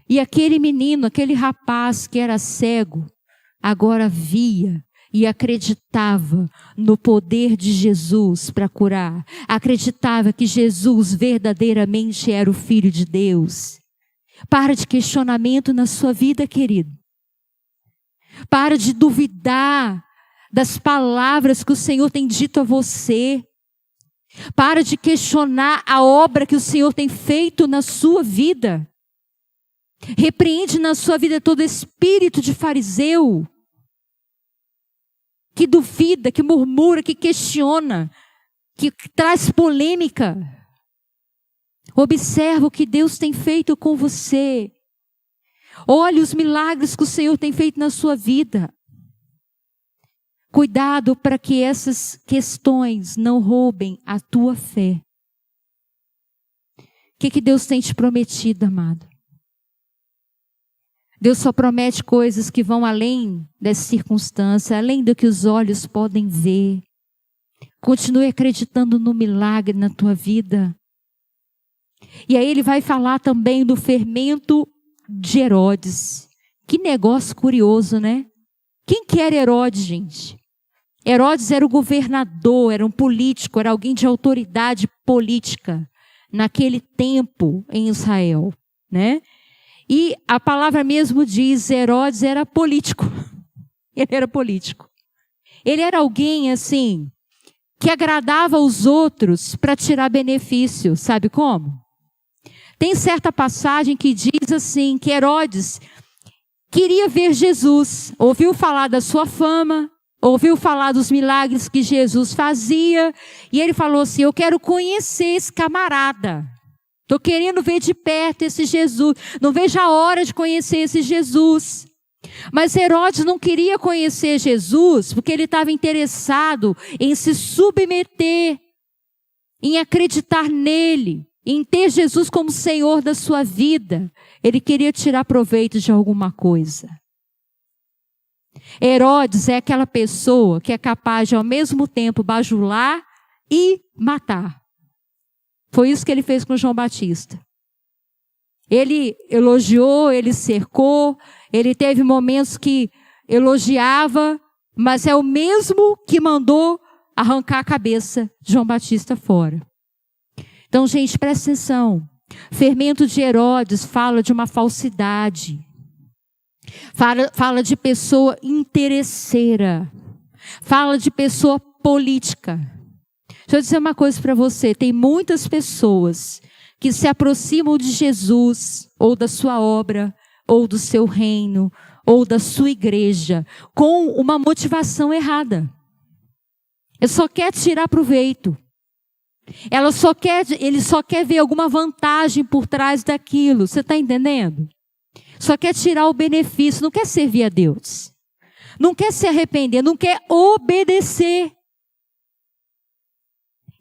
E aquele menino, aquele rapaz que era cego, agora via e acreditava no poder de Jesus para curar. Acreditava que Jesus verdadeiramente era o Filho de Deus. Para de questionamento na sua vida, querido. Para de duvidar das palavras que o Senhor tem dito a você. Para de questionar a obra que o Senhor tem feito na sua vida. Repreende na sua vida todo espírito de fariseu, que duvida, que murmura, que questiona, que traz polêmica. Observa o que Deus tem feito com você. Olhe os milagres que o Senhor tem feito na sua vida. Cuidado para que essas questões não roubem a tua fé. O que Deus tem te prometido, amado? Deus só promete coisas que vão além dessa circunstância, além do que os olhos podem ver. Continue acreditando no milagre na tua vida. E aí ele vai falar também do fermento de Herodes. Que negócio curioso, né? Quem que era Herodes, gente? Herodes era o governador, era um político, era alguém de autoridade política naquele tempo em Israel, né? E a palavra mesmo diz, Herodes era político. Ele era político. Ele era alguém assim, que agradava os outros para tirar benefício. Sabe como? Tem certa passagem que diz assim, que Herodes queria ver Jesus. Ouviu falar da sua fama, ouviu falar dos milagres que Jesus fazia. E ele falou assim, eu quero conhecer esse camarada. Estou querendo ver de perto esse Jesus. Não vejo a hora de conhecer esse Jesus. Mas Herodes não queria conhecer Jesus porque ele estava interessado em se submeter, em acreditar nele, em ter Jesus como Senhor da sua vida. Ele queria tirar proveito de alguma coisa. Herodes é aquela pessoa que é capaz de ao mesmo tempo bajular e matar. Foi isso que ele fez com João Batista. Ele elogiou, ele cercou, ele teve momentos que elogiava, mas é o mesmo que mandou arrancar a cabeça de João Batista fora. Então, gente, presta atenção. Fermento de Herodes fala de uma falsidade. Fala de pessoa interesseira. Fala de pessoa política. Deixa eu dizer uma coisa para você. Tem muitas pessoas que se aproximam de Jesus, ou da sua obra, ou do seu reino, ou da sua igreja, com uma motivação errada. Ele só quer tirar proveito. Ele só quer ver alguma vantagem por trás daquilo. Você está entendendo? Só quer tirar o benefício, não quer servir a Deus. Não quer se arrepender, não quer obedecer.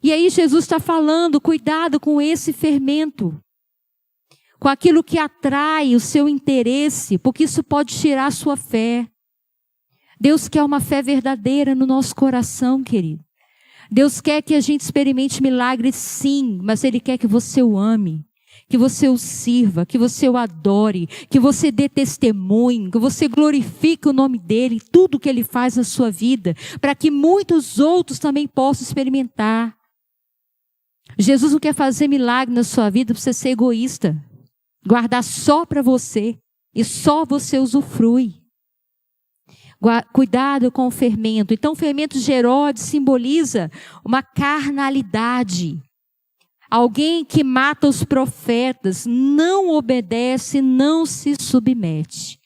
E aí Jesus está falando, cuidado com esse fermento. Com aquilo que atrai o seu interesse, porque isso pode tirar a sua fé. Deus quer uma fé verdadeira no nosso coração, querido. Deus quer que a gente experimente milagres, sim, mas Ele quer que você o ame, que você o sirva, que você o adore, que você dê testemunho, que você glorifique o nome dEle, tudo que Ele faz na sua vida, para que muitos outros também possam experimentar. Jesus não quer fazer milagre na sua vida para você ser egoísta, guardar só para você e só você usufrui. Cuidado com o fermento. Então, o fermento de Herodes simboliza uma carnalidade. Alguém que mata os profetas, não obedece, não se submete.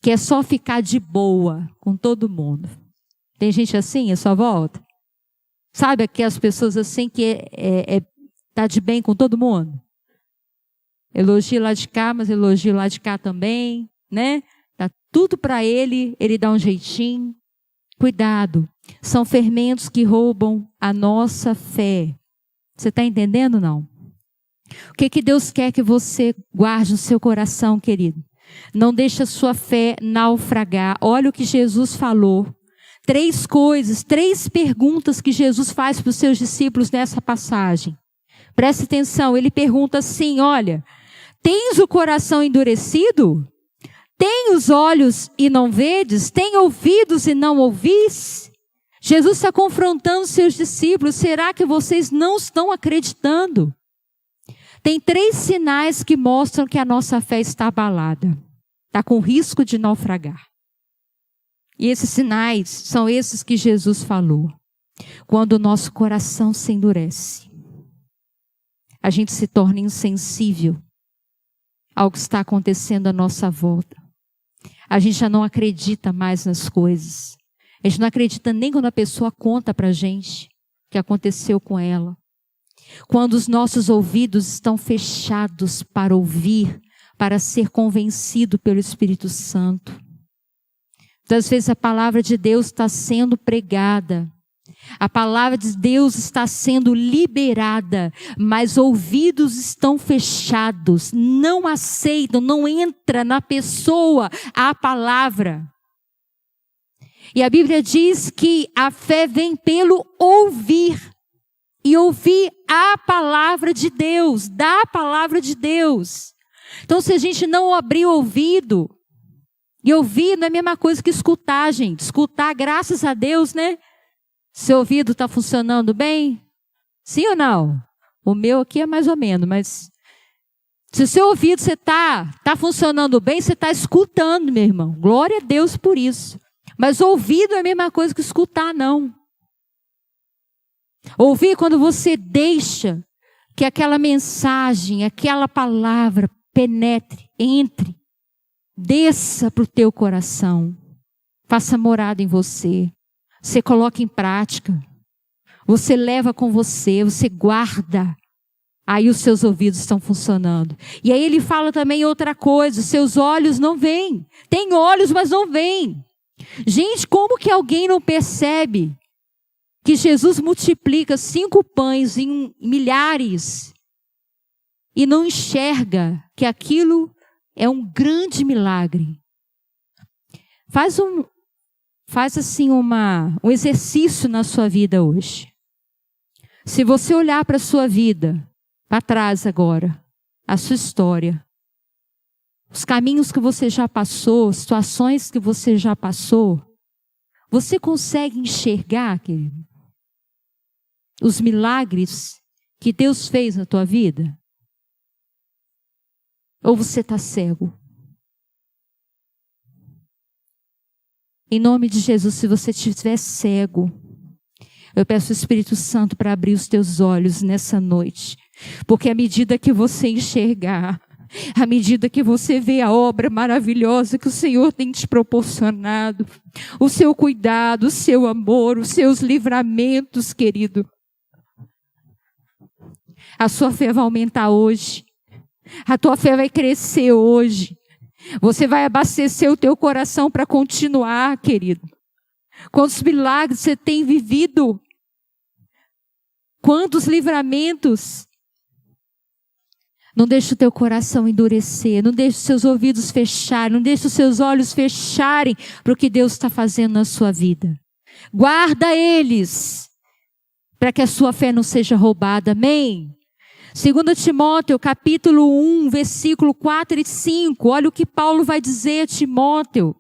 Quer só ficar de boa com todo mundo. Tem gente assim, à sua volta? Sabe aquelas pessoas assim que tá de bem com todo mundo? Elogio lá de cá, mas elogio lá de cá também, né? Dá tudo para ele dá um jeitinho. Cuidado, são fermentos que roubam a nossa fé. Você está entendendo, não? O que Deus quer que você guarde no seu coração, querido? Não deixe a sua fé naufragar. Olha o que Jesus falou. 3 coisas, 3 perguntas que Jesus faz para os seus discípulos nessa passagem. Preste atenção, ele pergunta assim, olha, tens o coração endurecido? Tem os olhos e não vedes? Tem ouvidos e não ouvis? Jesus está confrontando os seus discípulos. Será que vocês não estão acreditando? Tem 3 sinais que mostram que a nossa fé está abalada. Está com risco de naufragar. E esses sinais são esses que Jesus falou. Quando o nosso coração se endurece, a gente se torna insensível ao que está acontecendo à nossa volta. A gente já não acredita mais nas coisas. A gente não acredita nem quando a pessoa conta para a gente o que aconteceu com ela. Quando os nossos ouvidos estão fechados para ouvir, para ser convencido pelo Espírito Santo. Muitas vezes a palavra de Deus está sendo pregada. A palavra de Deus está sendo liberada, mas ouvidos estão fechados, não aceitam, não entra na pessoa a palavra. E a Bíblia diz que a fé vem pelo ouvir, e ouvir a palavra de Deus, da palavra de Deus. Então, se a gente não abrir o ouvido E ouvir não é a mesma coisa que escutar, gente. Escutar, graças a Deus, né? Seu ouvido está funcionando bem? Sim ou não? O meu aqui é mais ou menos, mas se o seu ouvido tá funcionando bem, você está escutando, meu irmão. Glória a Deus por isso. Mas ouvido é a mesma coisa que escutar, não. Ouvir quando você deixa que aquela mensagem, aquela palavra penetre, entre, desça para o teu coração, faça morada em você. Você coloca em prática. Você leva com você, você guarda. Aí os seus ouvidos estão funcionando. E aí ele fala também outra coisa, seus olhos não veem. Tem olhos, mas não veem. Gente, como que alguém não percebe que Jesus multiplica 5 pães em milhares e não enxerga que aquilo é um grande milagre? Faz assim um exercício na sua vida hoje. Se você olhar para a sua vida, para trás agora, a sua história, os caminhos que você já passou, situações que você já passou, você consegue enxergar, querido, os milagres que Deus fez na tua vida? Ou você está cego? Em nome de Jesus, se você estiver cego, eu peço o Espírito Santo para abrir os teus olhos nessa noite. Porque à medida que você enxergar, à medida que você vê a obra maravilhosa que o Senhor tem te proporcionado, o seu cuidado, o seu amor, os seus livramentos, querido, a sua fé vai aumentar hoje. A tua fé vai crescer hoje. Você vai abastecer o teu coração para continuar, querido. Quantos milagres você tem vivido? Quantos livramentos? Não deixe o teu coração endurecer, não deixe os seus ouvidos fecharem, não deixe os seus olhos fecharem para o que Deus está fazendo na sua vida. Guarda eles, para que a sua fé não seja roubada, amém? 2 Timóteo, capítulo 1, versículo 4 e 5, olha o que Paulo vai dizer a Timóteo.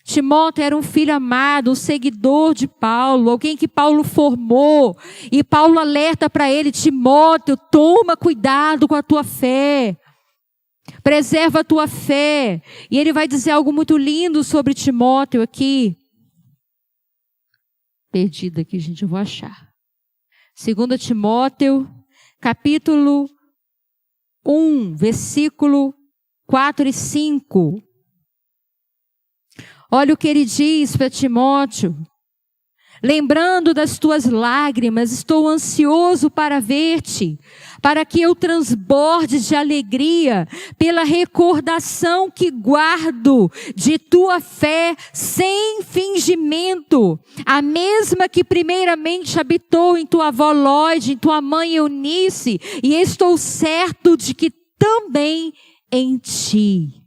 Timóteo era um filho amado, um seguidor de Paulo, alguém que Paulo formou. E Paulo alerta para ele: Timóteo, toma cuidado com a tua fé. Preserva a tua fé. E ele vai dizer algo muito lindo sobre Timóteo aqui. Perdido aqui, gente, eu vou achar. 2 Timóteo, capítulo 1, versículo 4 e 5. Olha o que ele diz para Timóteo: lembrando das tuas lágrimas, estou ansioso para ver-te, para que eu transborde de alegria pela recordação que guardo de tua fé sem fingimento, a mesma que primeiramente habitou em tua avó Lóide, em tua mãe Eunice, e estou certo de que também em ti.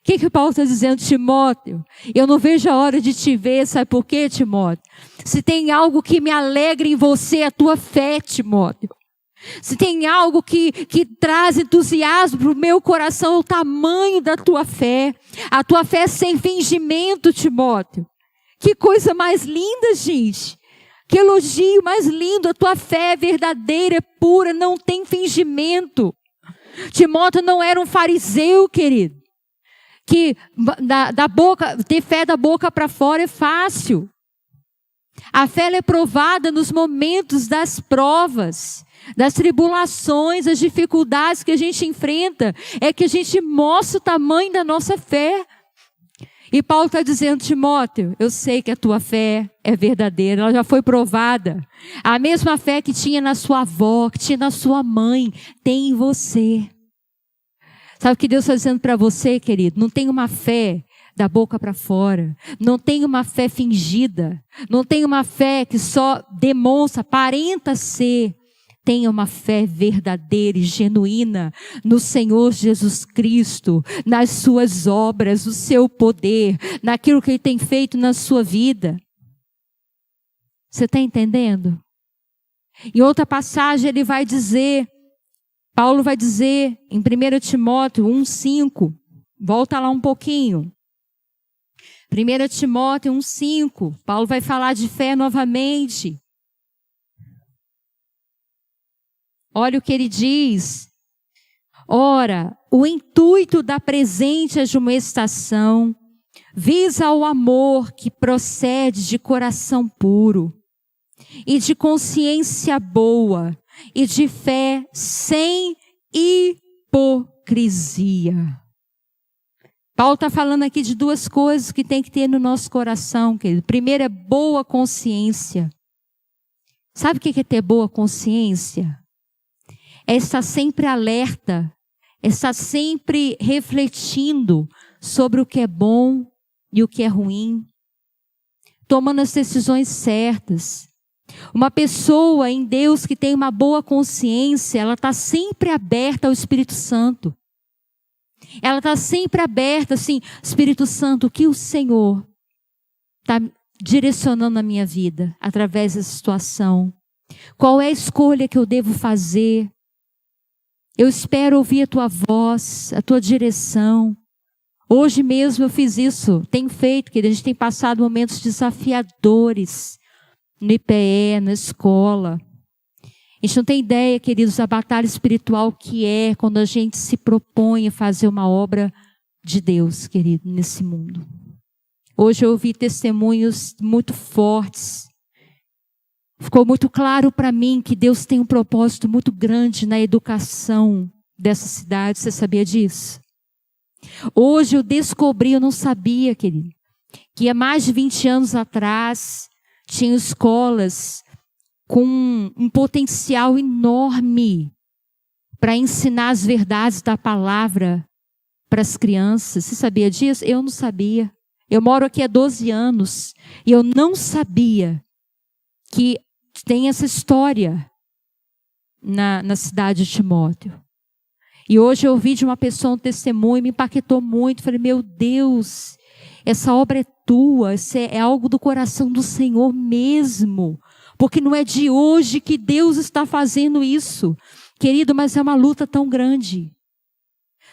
O que Paulo está dizendo? Timóteo, eu não vejo a hora de te ver, sabe por quê, Timóteo? Se tem algo que me alegra em você, é a tua fé, Timóteo. Se tem algo que traz entusiasmo para o meu coração, é o tamanho da tua fé. A tua fé é sem fingimento, Timóteo. Que coisa mais linda, gente. Que elogio mais lindo. A tua fé é verdadeira, é pura, não tem fingimento. Timóteo não era um fariseu, querido. Que ter fé da boca para fora é fácil. A fé ela é provada nos momentos das provas, das tribulações, das dificuldades que a gente enfrenta. É que a gente mostra o tamanho da nossa fé. E Paulo está dizendo: Timóteo, eu sei que a tua fé é verdadeira, ela já foi provada. A mesma fé que tinha na sua avó, que tinha na sua mãe, tem em você. Sabe o que Deus está dizendo para você, querido? Não tem uma fé da boca para fora. Não tem uma fé fingida. Não tem uma fé que só demonstra, aparenta ser. Tenha uma fé verdadeira e genuína no Senhor Jesus Cristo, nas suas obras, no seu poder, naquilo que Ele tem feito na sua vida. Você está entendendo? Em outra passagem ele vai dizer, Paulo vai dizer em 1 Timóteo 1,5, Volta lá um pouquinho. 1 Timóteo 1,5. Paulo vai falar de fé novamente. Olha o que ele diz. Ora, o intuito da presente admoestação visa o amor que procede de coração puro e de consciência boa e de fé sem hipocrisia. Paulo está falando aqui de duas coisas que tem que ter no nosso coração, querido. Primeiro é boa consciência. Sabe o que é ter boa consciência? É estar sempre alerta, é estar sempre refletindo sobre o que é bom e o que é ruim, tomando as decisões certas. Uma pessoa em Deus que tem uma boa consciência, ela está sempre aberta ao Espírito Santo. Ela está sempre aberta, assim, Espírito Santo, o que o Senhor está direcionando na minha vida, através dessa situação? Qual é a escolha que eu devo fazer? Eu espero ouvir a tua voz, a tua direção. Hoje mesmo eu fiz isso, tenho feito, que a gente tem passado momentos desafiadores no IPE, na escola. A gente não tem ideia, queridos, da batalha espiritual que é quando a gente se propõe a fazer uma obra de Deus, querido, nesse mundo. Hoje eu ouvi testemunhos muito fortes. Ficou muito claro para mim que Deus tem um propósito muito grande na educação dessa cidade. Você sabia disso? Hoje eu descobri, eu não sabia, querido, que há mais de 20 anos atrás tinha escolas com um potencial enorme para ensinar as verdades da palavra para as crianças. Você sabia disso? Eu não sabia. Eu moro aqui há 12 anos e eu não sabia que tem essa história na cidade de Timóteo. E hoje eu ouvi de uma pessoa um testemunho, me impactou muito. Falei, meu Deus, essa obra é tua, é algo do coração do Senhor mesmo. Porque não é de hoje que Deus está fazendo isso. Querido, mas é uma luta tão grande.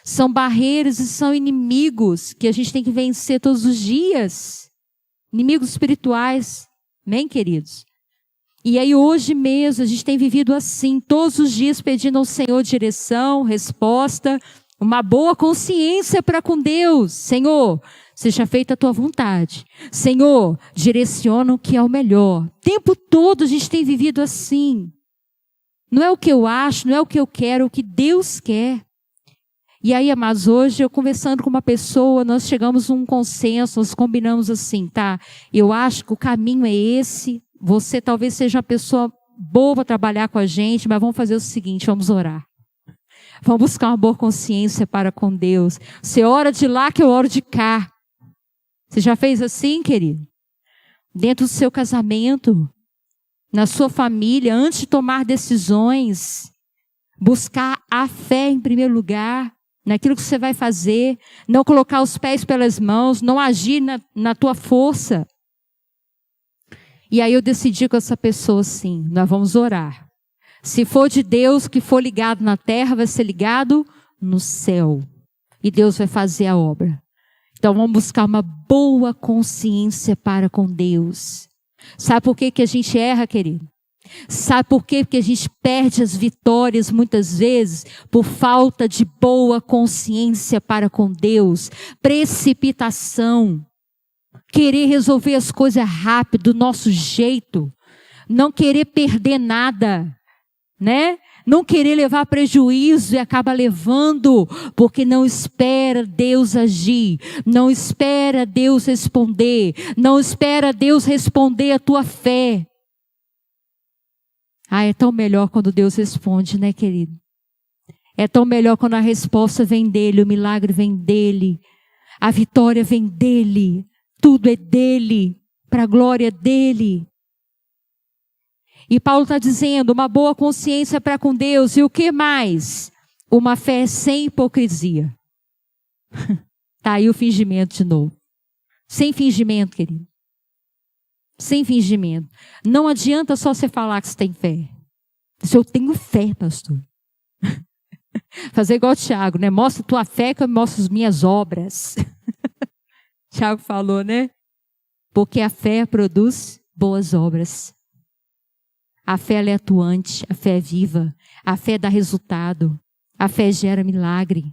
São barreiras e são inimigos que a gente tem que vencer todos os dias. Inimigos espirituais. Amém, queridos? E aí hoje mesmo a gente tem vivido assim, todos os dias pedindo ao Senhor direção, resposta, uma boa consciência para com Deus. Senhor, seja feita a tua vontade. Senhor, direciona o que é o melhor. O tempo todo a gente tem vivido assim. Não é o que eu acho, não é o que eu quero, é o que Deus quer. E aí, amados, hoje eu conversando com uma pessoa, nós chegamos a um consenso, nós combinamos assim, tá? Eu acho que o caminho é esse. Você talvez seja uma pessoa boa para trabalhar com a gente, mas vamos fazer o seguinte, vamos orar. Vamos buscar uma boa consciência para com Deus. Você ora de lá que eu oro de cá. Você já fez assim, querido? Dentro do seu casamento, na sua família, antes de tomar decisões, buscar a fé em primeiro lugar, naquilo que você vai fazer, não colocar os pés pelas mãos, não agir na tua força. E aí eu decidi com essa pessoa assim, nós vamos orar. Se for de Deus, que for ligado na terra, vai ser ligado no céu. E Deus vai fazer a obra. Então vamos buscar uma boa consciência para com Deus. Sabe por que a gente erra, querido? Sabe por quê? Porque a gente perde as vitórias muitas vezes por falta de boa consciência para com Deus. Precipitação. Querer resolver as coisas rápido, do nosso jeito. Não querer perder nada, né? Não querer levar prejuízo e acaba levando, porque não espera Deus agir, não espera Deus responder, não espera Deus responder a tua fé. Ah, é tão melhor quando Deus responde, né, querido? É tão melhor quando a resposta vem dele, o milagre vem dele, a vitória vem dele, tudo é dele, para a glória dele. E Paulo está dizendo, uma boa consciência para com Deus. E o que mais? Uma fé sem hipocrisia. Está aí o fingimento de novo. Sem fingimento, querido. Sem fingimento. Não adianta só você falar que você tem fé. Se eu tenho fé, pastor. Fazer igual o Tiago, né? Mostra tua fé que eu mostro as minhas obras. Tiago falou, né? Porque a fé produz boas obras. A fé ela é atuante, a fé é viva, a fé dá resultado, a fé gera milagre,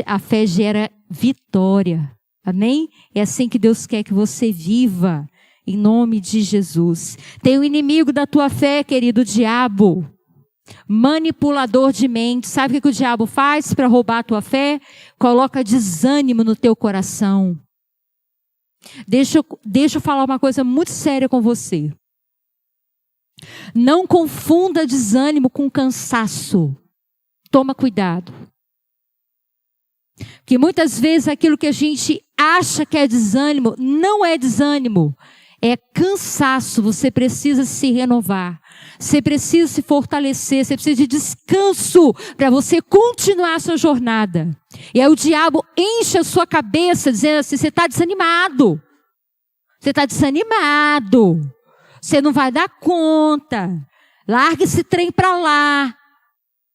a fé gera vitória. Amém? É assim que Deus quer que você viva, em nome de Jesus. Tem o inimigo da tua fé, querido, o diabo. Manipulador de mente. Sabe o que o diabo faz para roubar a tua fé? Coloca desânimo no teu coração. Deixa eu falar uma coisa muito séria com você. Não confunda desânimo com cansaço. Toma cuidado. Que muitas vezes aquilo que a gente acha que é desânimo, não é desânimo. É cansaço. Você precisa se renovar. Você precisa se fortalecer. Você precisa de descanso para você continuar a sua jornada. E aí o diabo enche a sua cabeça dizendo assim, você está desanimado. Você está desanimado. Você não vai dar conta. Larga esse trem para lá.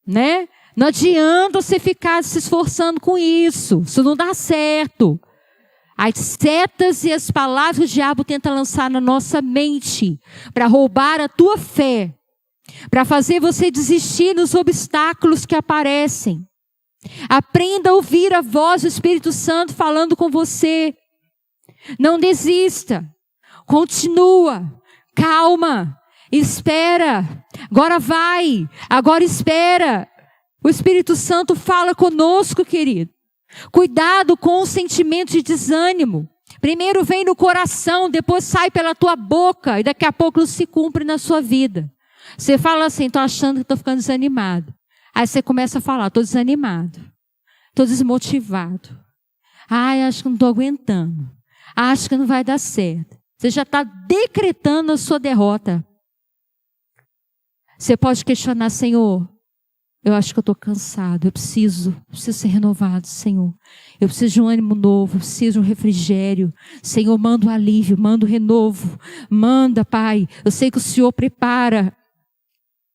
Né? Não adianta você ficar se esforçando com isso. Isso não dá certo. As setas e as palavras que o diabo tenta lançar na nossa mente para roubar a tua fé, para fazer você desistir dos obstáculos que aparecem. Aprenda a ouvir a voz do Espírito Santo falando com você. Não desista. Continua. Calma. Espera. Agora vai. Agora espera. O Espírito Santo fala conosco, querido. Cuidado com o sentimento de desânimo. Primeiro vem no coração, depois sai pela tua boca e daqui a pouco não se cumpre na sua vida. Você fala assim, estou achando que estou ficando desanimado. Aí você começa a falar, estou desanimado, estou desmotivado. Ai, acho que não estou aguentando. Acho que não vai dar certo. Você já está decretando a sua derrota. Você pode questionar, Senhor, eu acho que eu estou cansado, eu preciso ser renovado, Senhor. Eu preciso de um ânimo novo, eu preciso de um refrigério. Senhor, manda um alívio, manda um renovo. Manda, Pai. Eu sei que o Senhor prepara.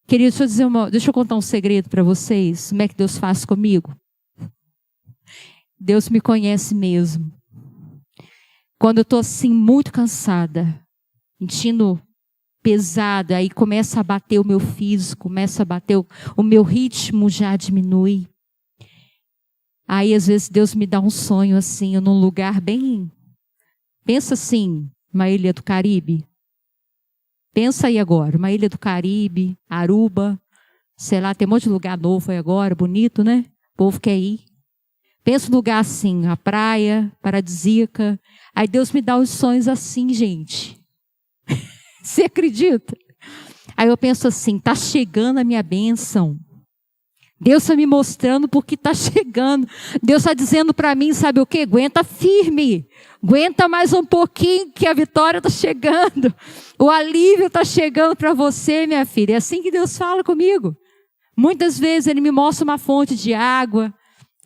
Querido, deixa eu contar um segredo para vocês. Como é que Deus faz comigo? Deus me conhece mesmo. Quando eu estou assim, muito cansada, sentindo pesada, aí começa a bater o meu físico, começa a bater o meu ritmo já diminui. Aí às vezes Deus me dá um sonho assim, eu num lugar bem, pensa assim, uma ilha do Caribe. Pensa aí agora, uma ilha do Caribe, Aruba, sei lá, tem um monte de lugar novo aí agora, bonito, né? O povo quer ir. Pensa num lugar assim, a praia, paradisíaca. Aí Deus me dá os sonhos assim, gente. Você acredita? Aí eu penso assim, está chegando a minha bênção. Deus está me mostrando porque está chegando. Deus está dizendo para mim, sabe o quê? Aguenta firme. Aguenta mais um pouquinho que a vitória está chegando. O alívio está chegando para você, minha filha. É assim que Deus fala comigo. Muitas vezes Ele me mostra uma fonte de água.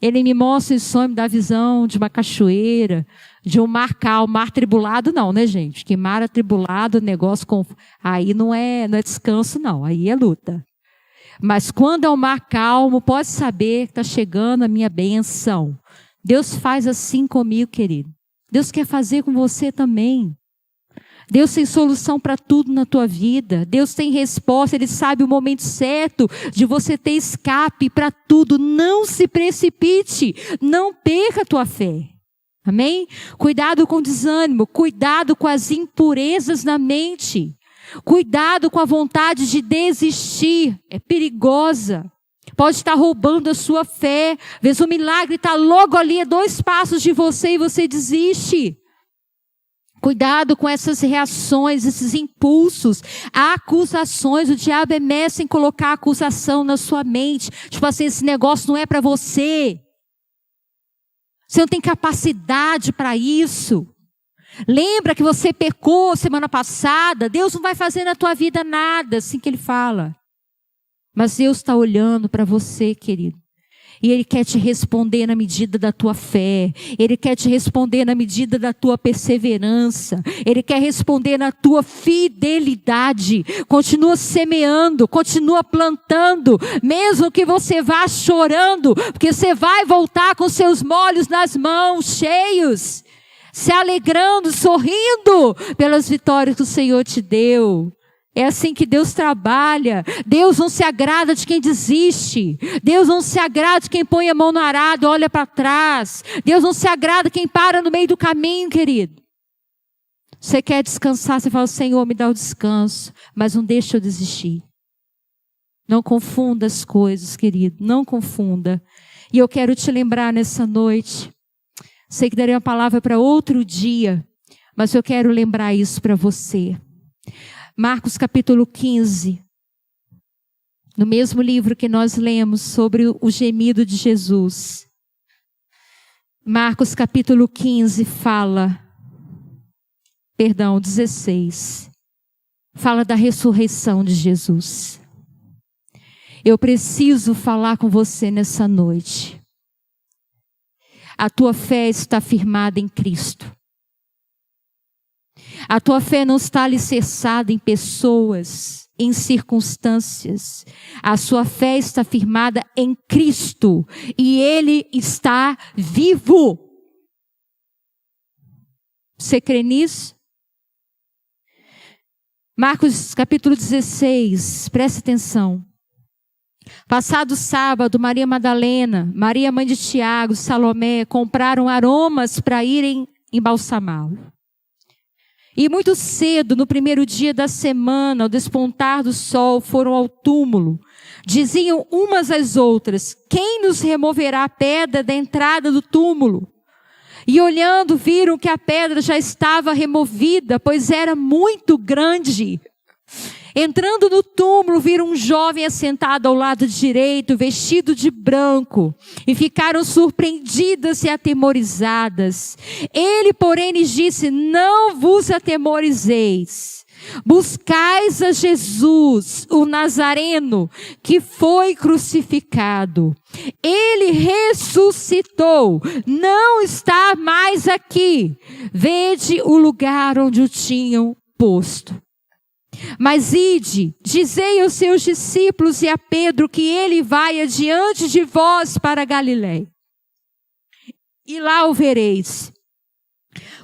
Ele me mostra em sonho, me dá visão de uma cachoeira, de um mar calmo, mar tribulado não, né, gente? Que mar atribulado, negócio com... Aí não é descanso não, aí é luta. Mas quando é um mar calmo, pode saber que está chegando a minha bênção. Deus faz assim comigo, querido. Deus quer fazer com você também. Deus tem solução para tudo na tua vida. Deus tem resposta. Ele sabe o momento certo de você ter escape para tudo. Não se precipite. Não perca a tua fé. Amém? Cuidado com o desânimo. Cuidado com as impurezas na mente. Cuidado com a vontade de desistir. É perigosa. Pode estar roubando a sua fé. Às vezes o milagre está logo ali, a 2 passos de você e você desiste. Cuidado com essas reações, esses impulsos, acusações. O diabo é mestre em colocar acusação na sua mente. Tipo assim, esse negócio não é para você. Você não tem capacidade para isso. Lembra que você pecou semana passada? Deus não vai fazer na tua vida nada, assim que Ele fala. Mas Deus está olhando para você, querido. E Ele quer te responder na medida da tua fé. Ele quer te responder na medida da tua perseverança. Ele quer responder na tua fidelidade. Continua semeando, continua plantando, mesmo que você vá chorando, porque você vai voltar com seus molhos nas mãos, cheios, se alegrando, sorrindo pelas vitórias que o Senhor te deu. É assim que Deus trabalha. Deus não se agrada de quem desiste. Deus não se agrada de quem põe a mão no arado e olha para trás. Deus não se agrada de quem para no meio do caminho, querido. Você quer descansar, você fala, Senhor, me dá o descanso, mas não deixa eu desistir. Não confunda as coisas, querido, não confunda. E eu quero te lembrar nessa noite, sei que daria uma palavra para outro dia, mas eu quero lembrar isso para você. Marcos capítulo 15, no mesmo livro que nós lemos sobre o gemido de Jesus. Marcos capítulo 15 16, fala da ressurreição de Jesus. Eu preciso falar com você nessa noite. A tua fé está firmada em Cristo. A tua fé não está alicerçada em pessoas, em circunstâncias. A sua fé está firmada em Cristo. E Ele está vivo. Você crê nisso? Marcos capítulo 16, preste atenção. Passado sábado, Maria Madalena, Maria mãe de Tiago, Salomé, compraram aromas para irem embalsamá-lo. E muito cedo, no primeiro dia da semana, ao despontar do sol, foram ao túmulo. Diziam umas às outras, quem nos removerá a pedra da entrada do túmulo? E olhando, viram que a pedra já estava removida, pois era muito grande. Entrando no túmulo, viram um jovem assentado ao lado direito, vestido de branco, e ficaram surpreendidas e atemorizadas. Ele, porém, lhes disse, não vos atemorizeis. Buscais a Jesus, o Nazareno, que foi crucificado. Ele ressuscitou, não está mais aqui. Vede o lugar onde o tinham posto. Mas ide, dizei aos seus discípulos e a Pedro que ele vai adiante de vós para Galiléia. E lá o vereis,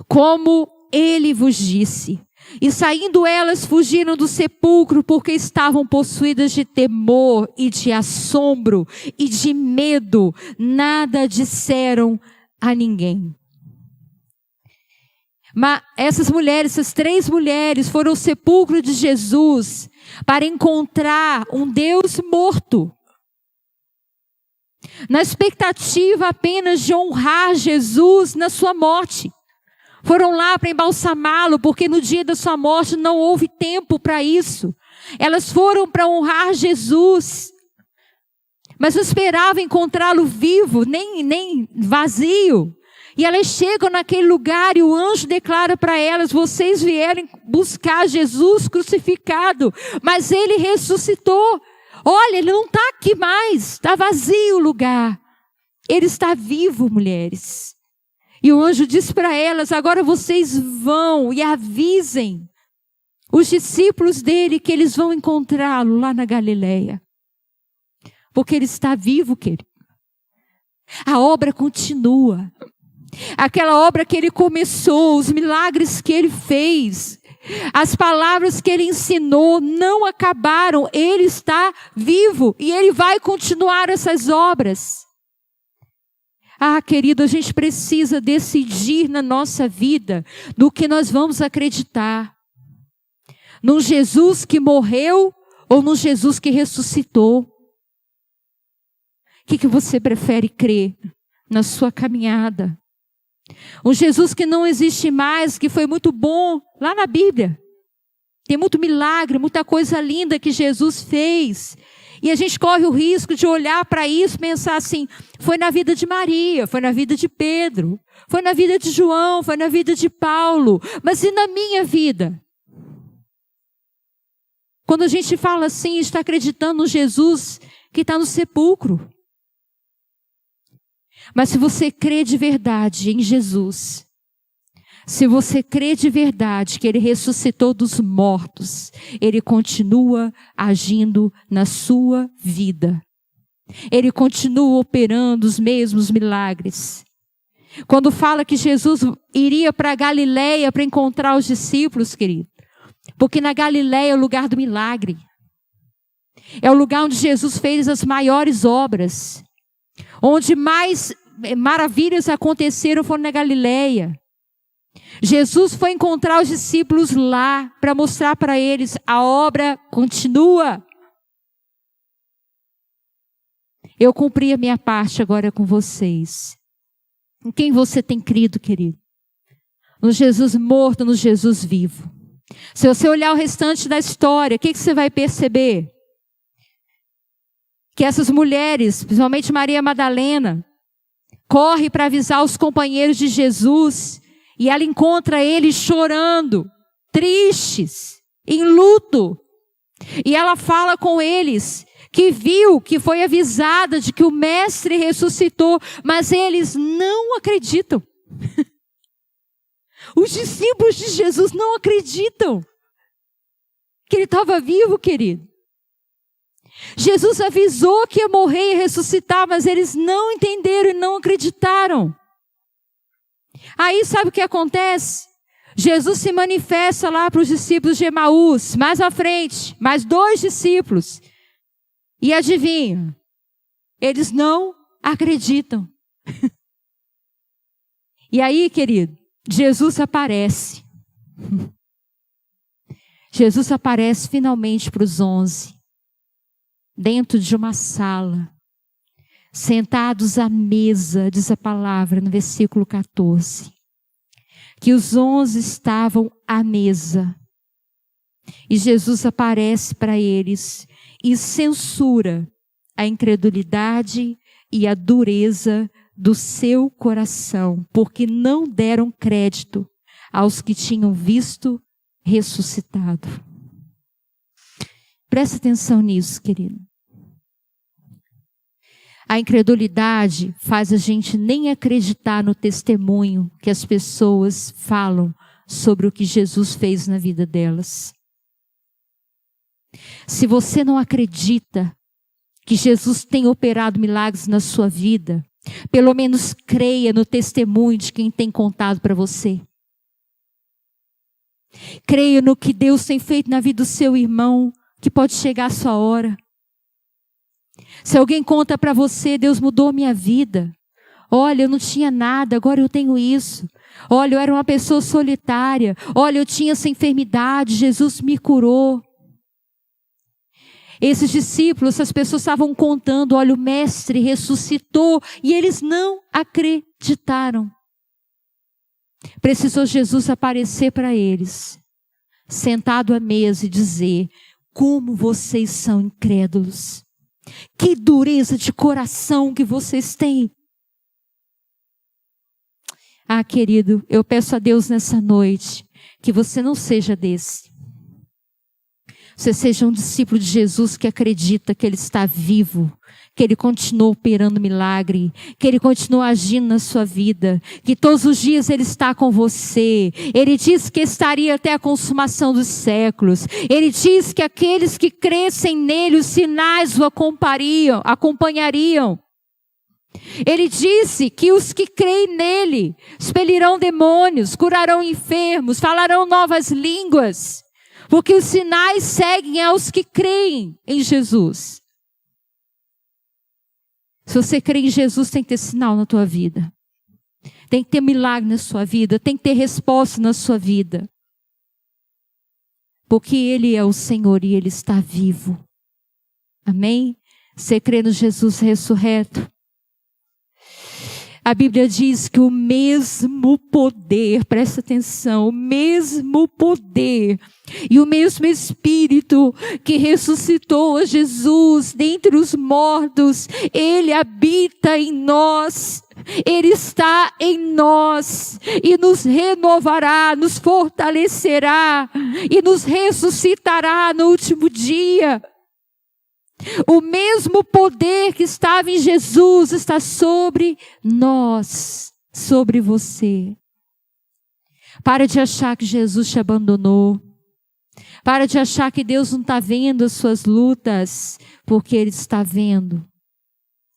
como ele vos disse. E saindo elas fugiram do sepulcro porque estavam possuídas de temor e de assombro e de medo. Nada disseram a ninguém. Mas essas 3 mulheres foram ao sepulcro de Jesus para encontrar um Deus morto. Na expectativa apenas de honrar Jesus na sua morte. Foram lá para embalsamá-lo, porque no dia da sua morte não houve tempo para isso. Elas foram para honrar Jesus. Mas não esperavam encontrá-lo vivo, nem vazio. E elas chegam naquele lugar e o anjo declara para elas, vocês vieram buscar Jesus crucificado, mas ele ressuscitou. Olha, ele não está aqui mais, está vazio o lugar. Ele está vivo, mulheres. E o anjo diz para elas, agora vocês vão e avisem os discípulos dele que eles vão encontrá-lo lá na Galileia. Porque ele está vivo, querido. A obra continua. Aquela obra que ele começou, os milagres que ele fez, as palavras que ele ensinou não acabaram. Ele está vivo e ele vai continuar essas obras. Ah, querido, a gente precisa decidir na nossa vida do que nós vamos acreditar. Num Jesus que morreu ou num Jesus que ressuscitou? O que você prefere crer na sua caminhada? Um Jesus que não existe mais, que foi muito bom lá na Bíblia. Tem muito milagre, muita coisa linda que Jesus fez. E a gente corre o risco de olhar para isso e pensar assim, foi na vida de Maria, foi na vida de Pedro, foi na vida de João, foi na vida de Paulo. Mas e na minha vida? Quando a gente fala assim, está acreditando no Jesus que está no sepulcro. Mas se você crê de verdade em Jesus, se você crê de verdade que Ele ressuscitou dos mortos, Ele continua agindo na sua vida. Ele continua operando os mesmos milagres. Quando fala que Jesus iria para a Galileia para encontrar os discípulos, querido, porque na Galileia é o lugar do milagre. É o lugar onde Jesus fez as maiores obras. Onde mais maravilhas aconteceram foram na Galileia. Jesus foi encontrar os discípulos lá para mostrar para eles: a obra continua. Eu cumpri a minha parte agora com vocês. Em quem você tem crido, querido? No Jesus morto, no Jesus vivo. Se você olhar o restante da história, o que você vai perceber? Que essas mulheres, principalmente Maria Madalena, corre para avisar os companheiros de Jesus, e ela encontra eles chorando, tristes, em luto. E ela fala com eles que viu, que foi avisada de que o Mestre ressuscitou, mas eles não acreditam. Os discípulos de Jesus não acreditam que Ele estava vivo, querido. Jesus avisou que ia morrer e ressuscitar, mas eles não entenderam e não acreditaram. Aí sabe o que acontece? Jesus se manifesta lá para os discípulos de Emaús, mais à frente, mais 2 discípulos. E adivinha? Eles não acreditam. E aí, querido, Jesus aparece. Jesus aparece finalmente para os 11. Dentro de uma sala. Sentados à mesa, diz a palavra no versículo 14. Que os 11 estavam à mesa. E Jesus aparece para eles e censura a incredulidade e a dureza do seu coração, porque não deram crédito aos que tinham visto ressuscitado. Presta atenção nisso, querido. A incredulidade faz a gente nem acreditar no testemunho que as pessoas falam sobre o que Jesus fez na vida delas. Se você não acredita que Jesus tem operado milagres na sua vida, pelo menos creia no testemunho de quem tem contado para você. Creia no que Deus tem feito na vida do seu irmão, que pode chegar a sua hora. Se alguém conta para você: Deus mudou a minha vida. Olha, eu não tinha nada, agora eu tenho isso. Olha, eu era uma pessoa solitária. Olha, eu tinha essa enfermidade, Jesus me curou. Esses discípulos, essas pessoas estavam contando: olha, o Mestre ressuscitou, e eles não acreditaram. Precisou Jesus aparecer para eles, sentado à mesa, e dizer: como vocês são incrédulos. Que dureza de coração que vocês têm. Ah, querido, eu peço a Deus nessa noite que você não seja desse. Você seja um discípulo de Jesus que acredita que Ele está vivo, que Ele continua operando milagre, que Ele continua agindo na sua vida, que todos os dias Ele está com você. Ele diz que estaria até a consumação dos séculos. Ele diz que aqueles que crescem nele, os sinais o acompanhariam. Ele disse que os que creem nele expelirão demônios, curarão enfermos, falarão novas línguas. Porque os sinais seguem aos que creem em Jesus. Se você crê em Jesus, tem que ter sinal na tua vida. Tem que ter milagre na sua vida. Tem que ter resposta na sua vida. Porque Ele é o Senhor e Ele está vivo. Amém? Você crê no Jesus ressurreto? A Bíblia diz que o mesmo poder, presta atenção, o mesmo poder e o mesmo Espírito que ressuscitou a Jesus dentre os mortos, Ele habita em nós, Ele está em nós e nos renovará, nos fortalecerá e nos ressuscitará no último dia. O mesmo poder que estava em Jesus está sobre nós, sobre você. Para de achar que Jesus te abandonou. Para de achar que Deus não está vendo as suas lutas, porque Ele está vendo.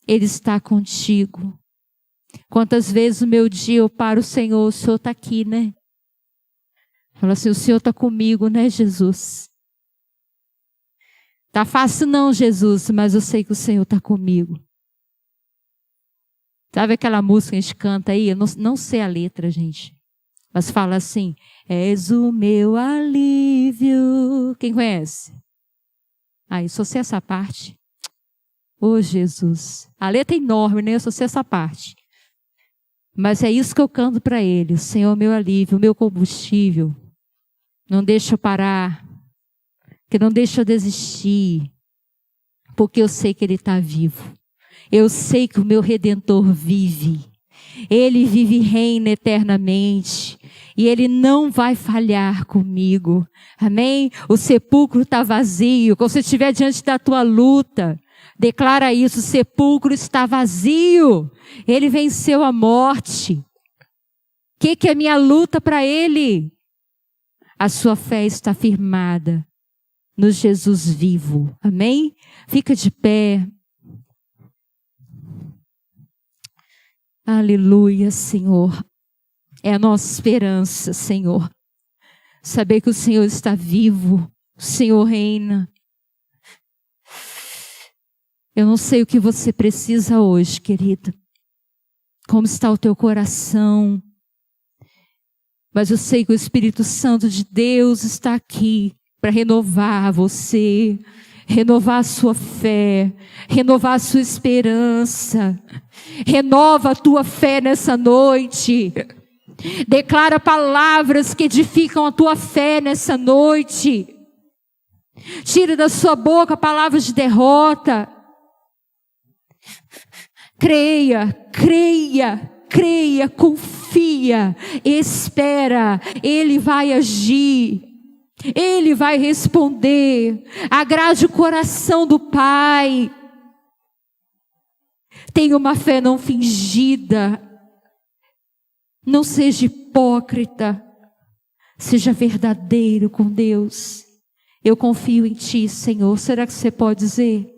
Ele está contigo. Quantas vezes no meu dia eu paro, Senhor, o Senhor está aqui, né? Fala assim, o Senhor está comigo, né, Jesus? Tá fácil não, Jesus, mas eu sei que o Senhor está comigo. Sabe aquela música que a gente canta aí? Eu não sei a letra, gente. Mas fala assim, és o meu alívio. Quem conhece? Aí, só sei essa parte. Ô, Jesus. A letra é enorme, né? Eu só sei essa parte. Mas é isso que eu canto para Ele. O Senhor é o meu alívio, o meu combustível. Não deixa eu parar. Que não deixa eu desistir. Porque eu sei que Ele está vivo. Eu sei que o meu Redentor vive. Ele vive e reina eternamente. E Ele não vai falhar comigo. Amém? O sepulcro está vazio. Quando você estiver diante da tua luta, declara isso. O sepulcro está vazio. Ele venceu a morte. O que é minha luta para Ele? A sua fé está firmada no Jesus vivo. Amém? Fica de pé. Aleluia, Senhor. É a nossa esperança, Senhor. Saber que o Senhor está vivo, o Senhor reina. Eu não sei o que você precisa hoje, querida. Como está o teu coração. Mas eu sei que o Espírito Santo de Deus está aqui para renovar você, renovar a sua fé, renovar a sua esperança. Renova a tua fé nessa noite. Declara palavras que edificam a tua fé nessa noite. Tira da sua boca palavras de derrota. Creia, creia, creia, confia, espera. Ele vai agir. Ele vai responder. Agrade o coração do Pai. Tenha uma fé não fingida. Não seja hipócrita. Seja verdadeiro com Deus. Eu confio em Ti, Senhor. Será que você pode dizer?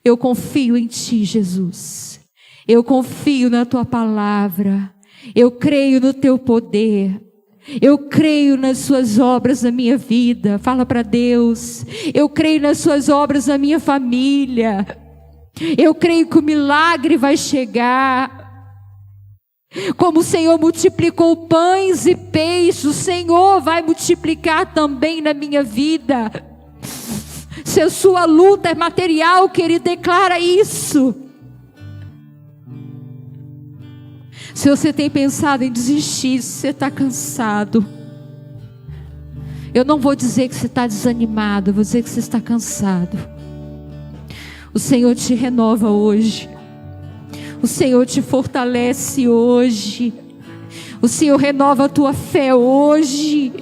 Eu confio em Ti, Jesus. Eu confio na Tua palavra. Eu creio no Teu poder. Eu creio nas Suas obras na minha vida. Fala para Deus. Eu creio nas Suas obras na minha família. Eu creio que o milagre vai chegar. Como o Senhor multiplicou pães e peixes, o Senhor vai multiplicar também na minha vida. Se a sua luta é material, querido, declara isso. Se você tem pensado em desistir, se você está cansado, eu não vou dizer que você está desanimado, eu vou dizer que você está cansado. O Senhor te renova hoje. O Senhor te fortalece hoje. O Senhor renova a tua fé hoje.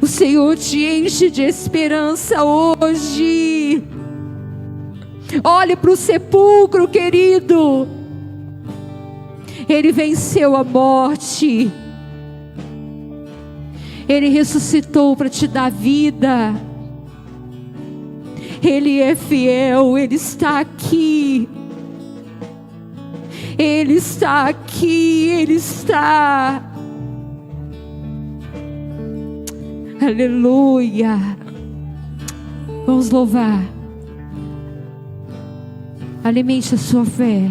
O Senhor te enche de esperança hoje. Olhe para o sepulcro, querido. Ele venceu a morte. Ele ressuscitou para te dar vida. Ele é fiel, Ele está aqui. Ele está aqui, Ele está. Aleluia. Vamos louvar. Alimente a sua fé.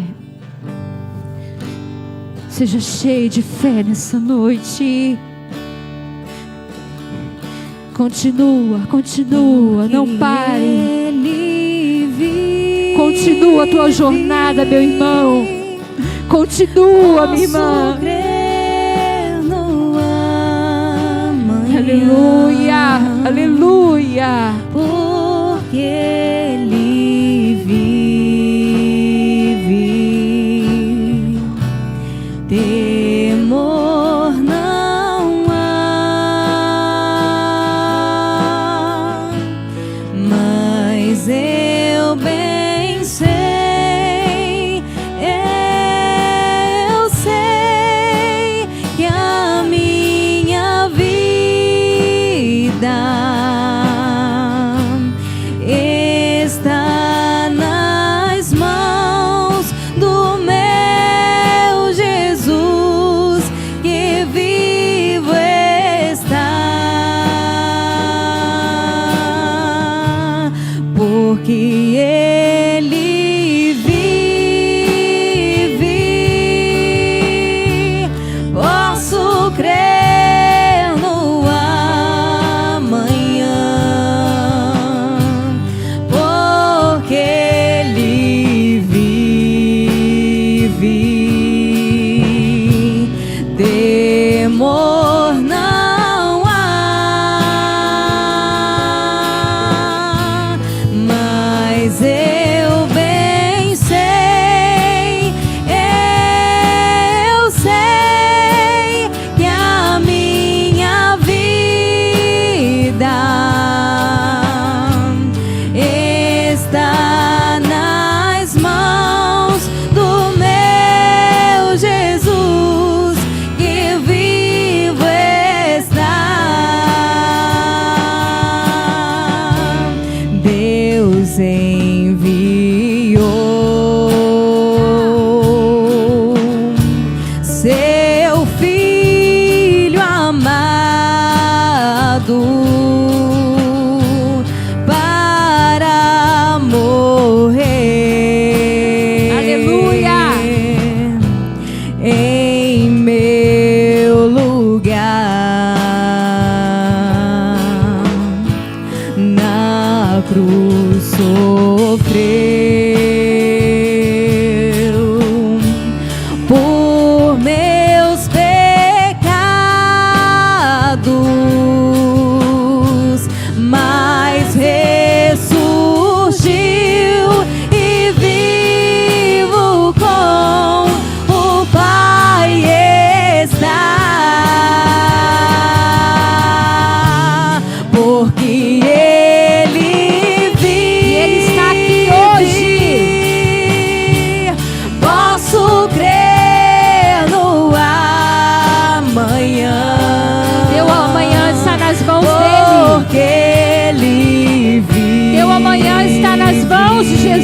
Seja cheio de fé nessa noite. Continua, continua, não pare. Continua a tua jornada, meu irmão. Continua, minha irmã. Aleluia, aleluia. Porque Ele vive. Temor não há.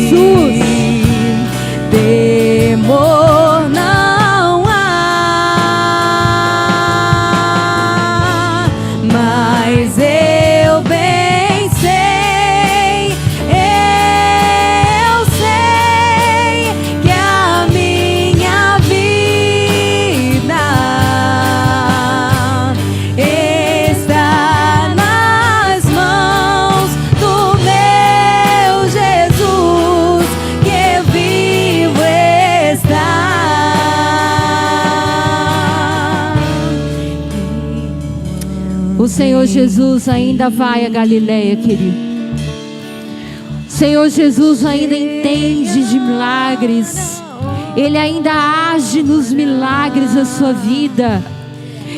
Jesus. Temor não há, mas eu bem sei, eu sei que a minha vida está nas mãos do meu Jesus, que vivo está. O Senhor Jesus ainda vai a Galileia, querido. O Senhor Jesus ainda entende de milagres. Ele ainda age nos milagres da sua vida.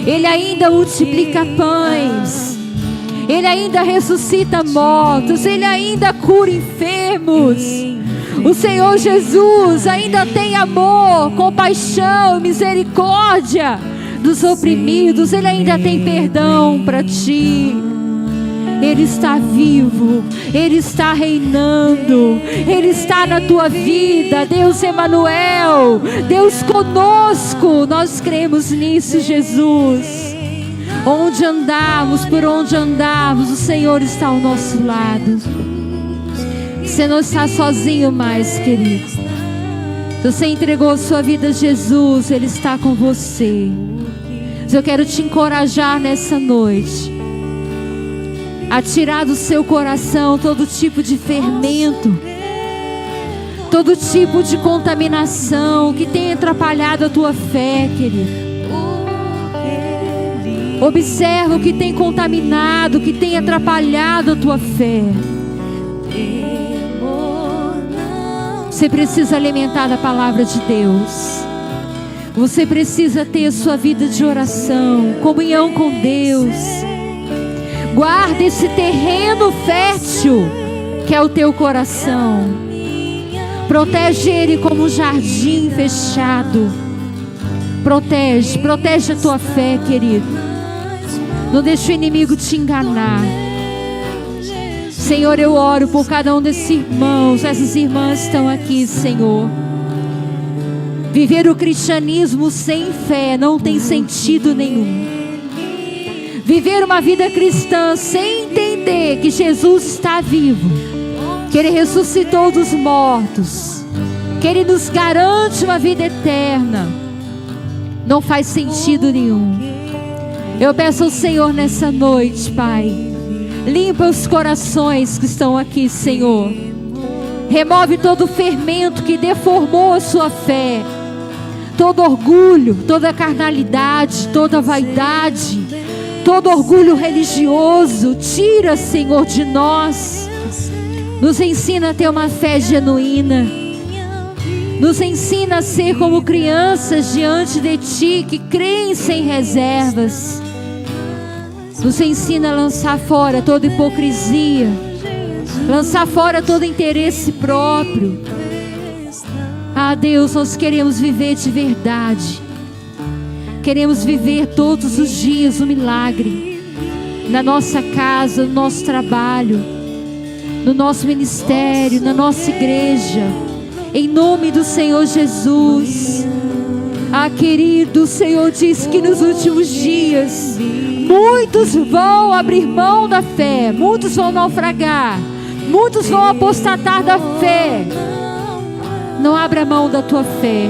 Ele ainda multiplica pães. Ele ainda ressuscita mortos. Ele ainda cura enfermos. O Senhor Jesus ainda tem amor, compaixão, misericórdia dos oprimidos. Ele ainda tem perdão para ti. Ele está vivo, Ele está reinando, Ele está na tua vida. Deus Emanuel, Deus conosco. Nós cremos nisso, Jesus. Onde andarmos, por onde andarmos, o Senhor está ao nosso lado. Você não está sozinho mais, querido. Você entregou a sua vida a Jesus, Ele está com você. Mas eu quero te encorajar nessa noite a tirar do seu coração todo tipo de fermento, todo tipo de contaminação que tem atrapalhado a tua fé, querido. Observa o que tem contaminado, o que tem atrapalhado a tua fé. Você precisa alimentar da palavra de Deus. Você precisa ter a sua vida de oração, comunhão com Deus. Guarda esse terreno fértil que é o teu coração. Protege ele como um jardim fechado. Protege a tua fé, querido. Não deixe o inimigo te enganar. Senhor, eu oro por cada um desses irmãos. Essas irmãs estão aqui, Senhor. Viver o cristianismo sem fé não tem sentido nenhum. Viver uma vida cristã sem entender que Jesus está vivo, que Ele ressuscitou dos mortos, que Ele nos garante uma vida eterna, não faz sentido nenhum. Eu peço ao Senhor nessa noite, Pai, limpa os corações que estão aqui, Senhor. Remove todo o fermento que deformou a sua fé, todo orgulho, toda carnalidade, toda vaidade, todo orgulho religioso. Tira, Senhor, de nós. Nos ensina a ter uma fé genuína. Nos ensina a ser como crianças diante de Ti, que creem sem reservas. Nos ensina a lançar fora toda hipocrisia, lançar fora todo interesse próprio. Ah, Deus, nós queremos viver de verdade. Queremos viver todos os dias o milagre. Na nossa casa, no nosso trabalho, no nosso ministério, na nossa igreja. Em nome do Senhor Jesus. Ah, querido, o Senhor diz que nos últimos dias muitos vão abrir mão da fé, muitos vão naufragar, muitos vão apostatar da fé. Não abra mão da tua fé.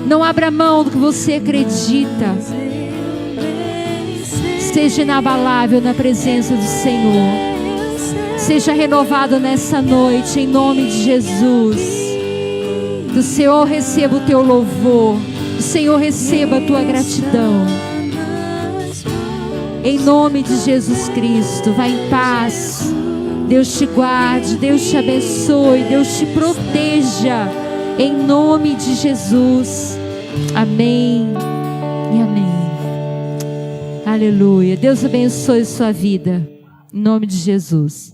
Não abra mão do que você acredita. Seja inabalável na presença do Senhor. Seja renovado nessa noite, em nome de Jesus. Do Senhor receba o teu louvor. Do Senhor receba a tua gratidão. Em nome de Jesus Cristo, vai em paz. Deus te guarde, Deus te abençoe, Deus te proteja. Em nome de Jesus. Amém e amém. Aleluia. Deus abençoe sua vida. Em nome de Jesus.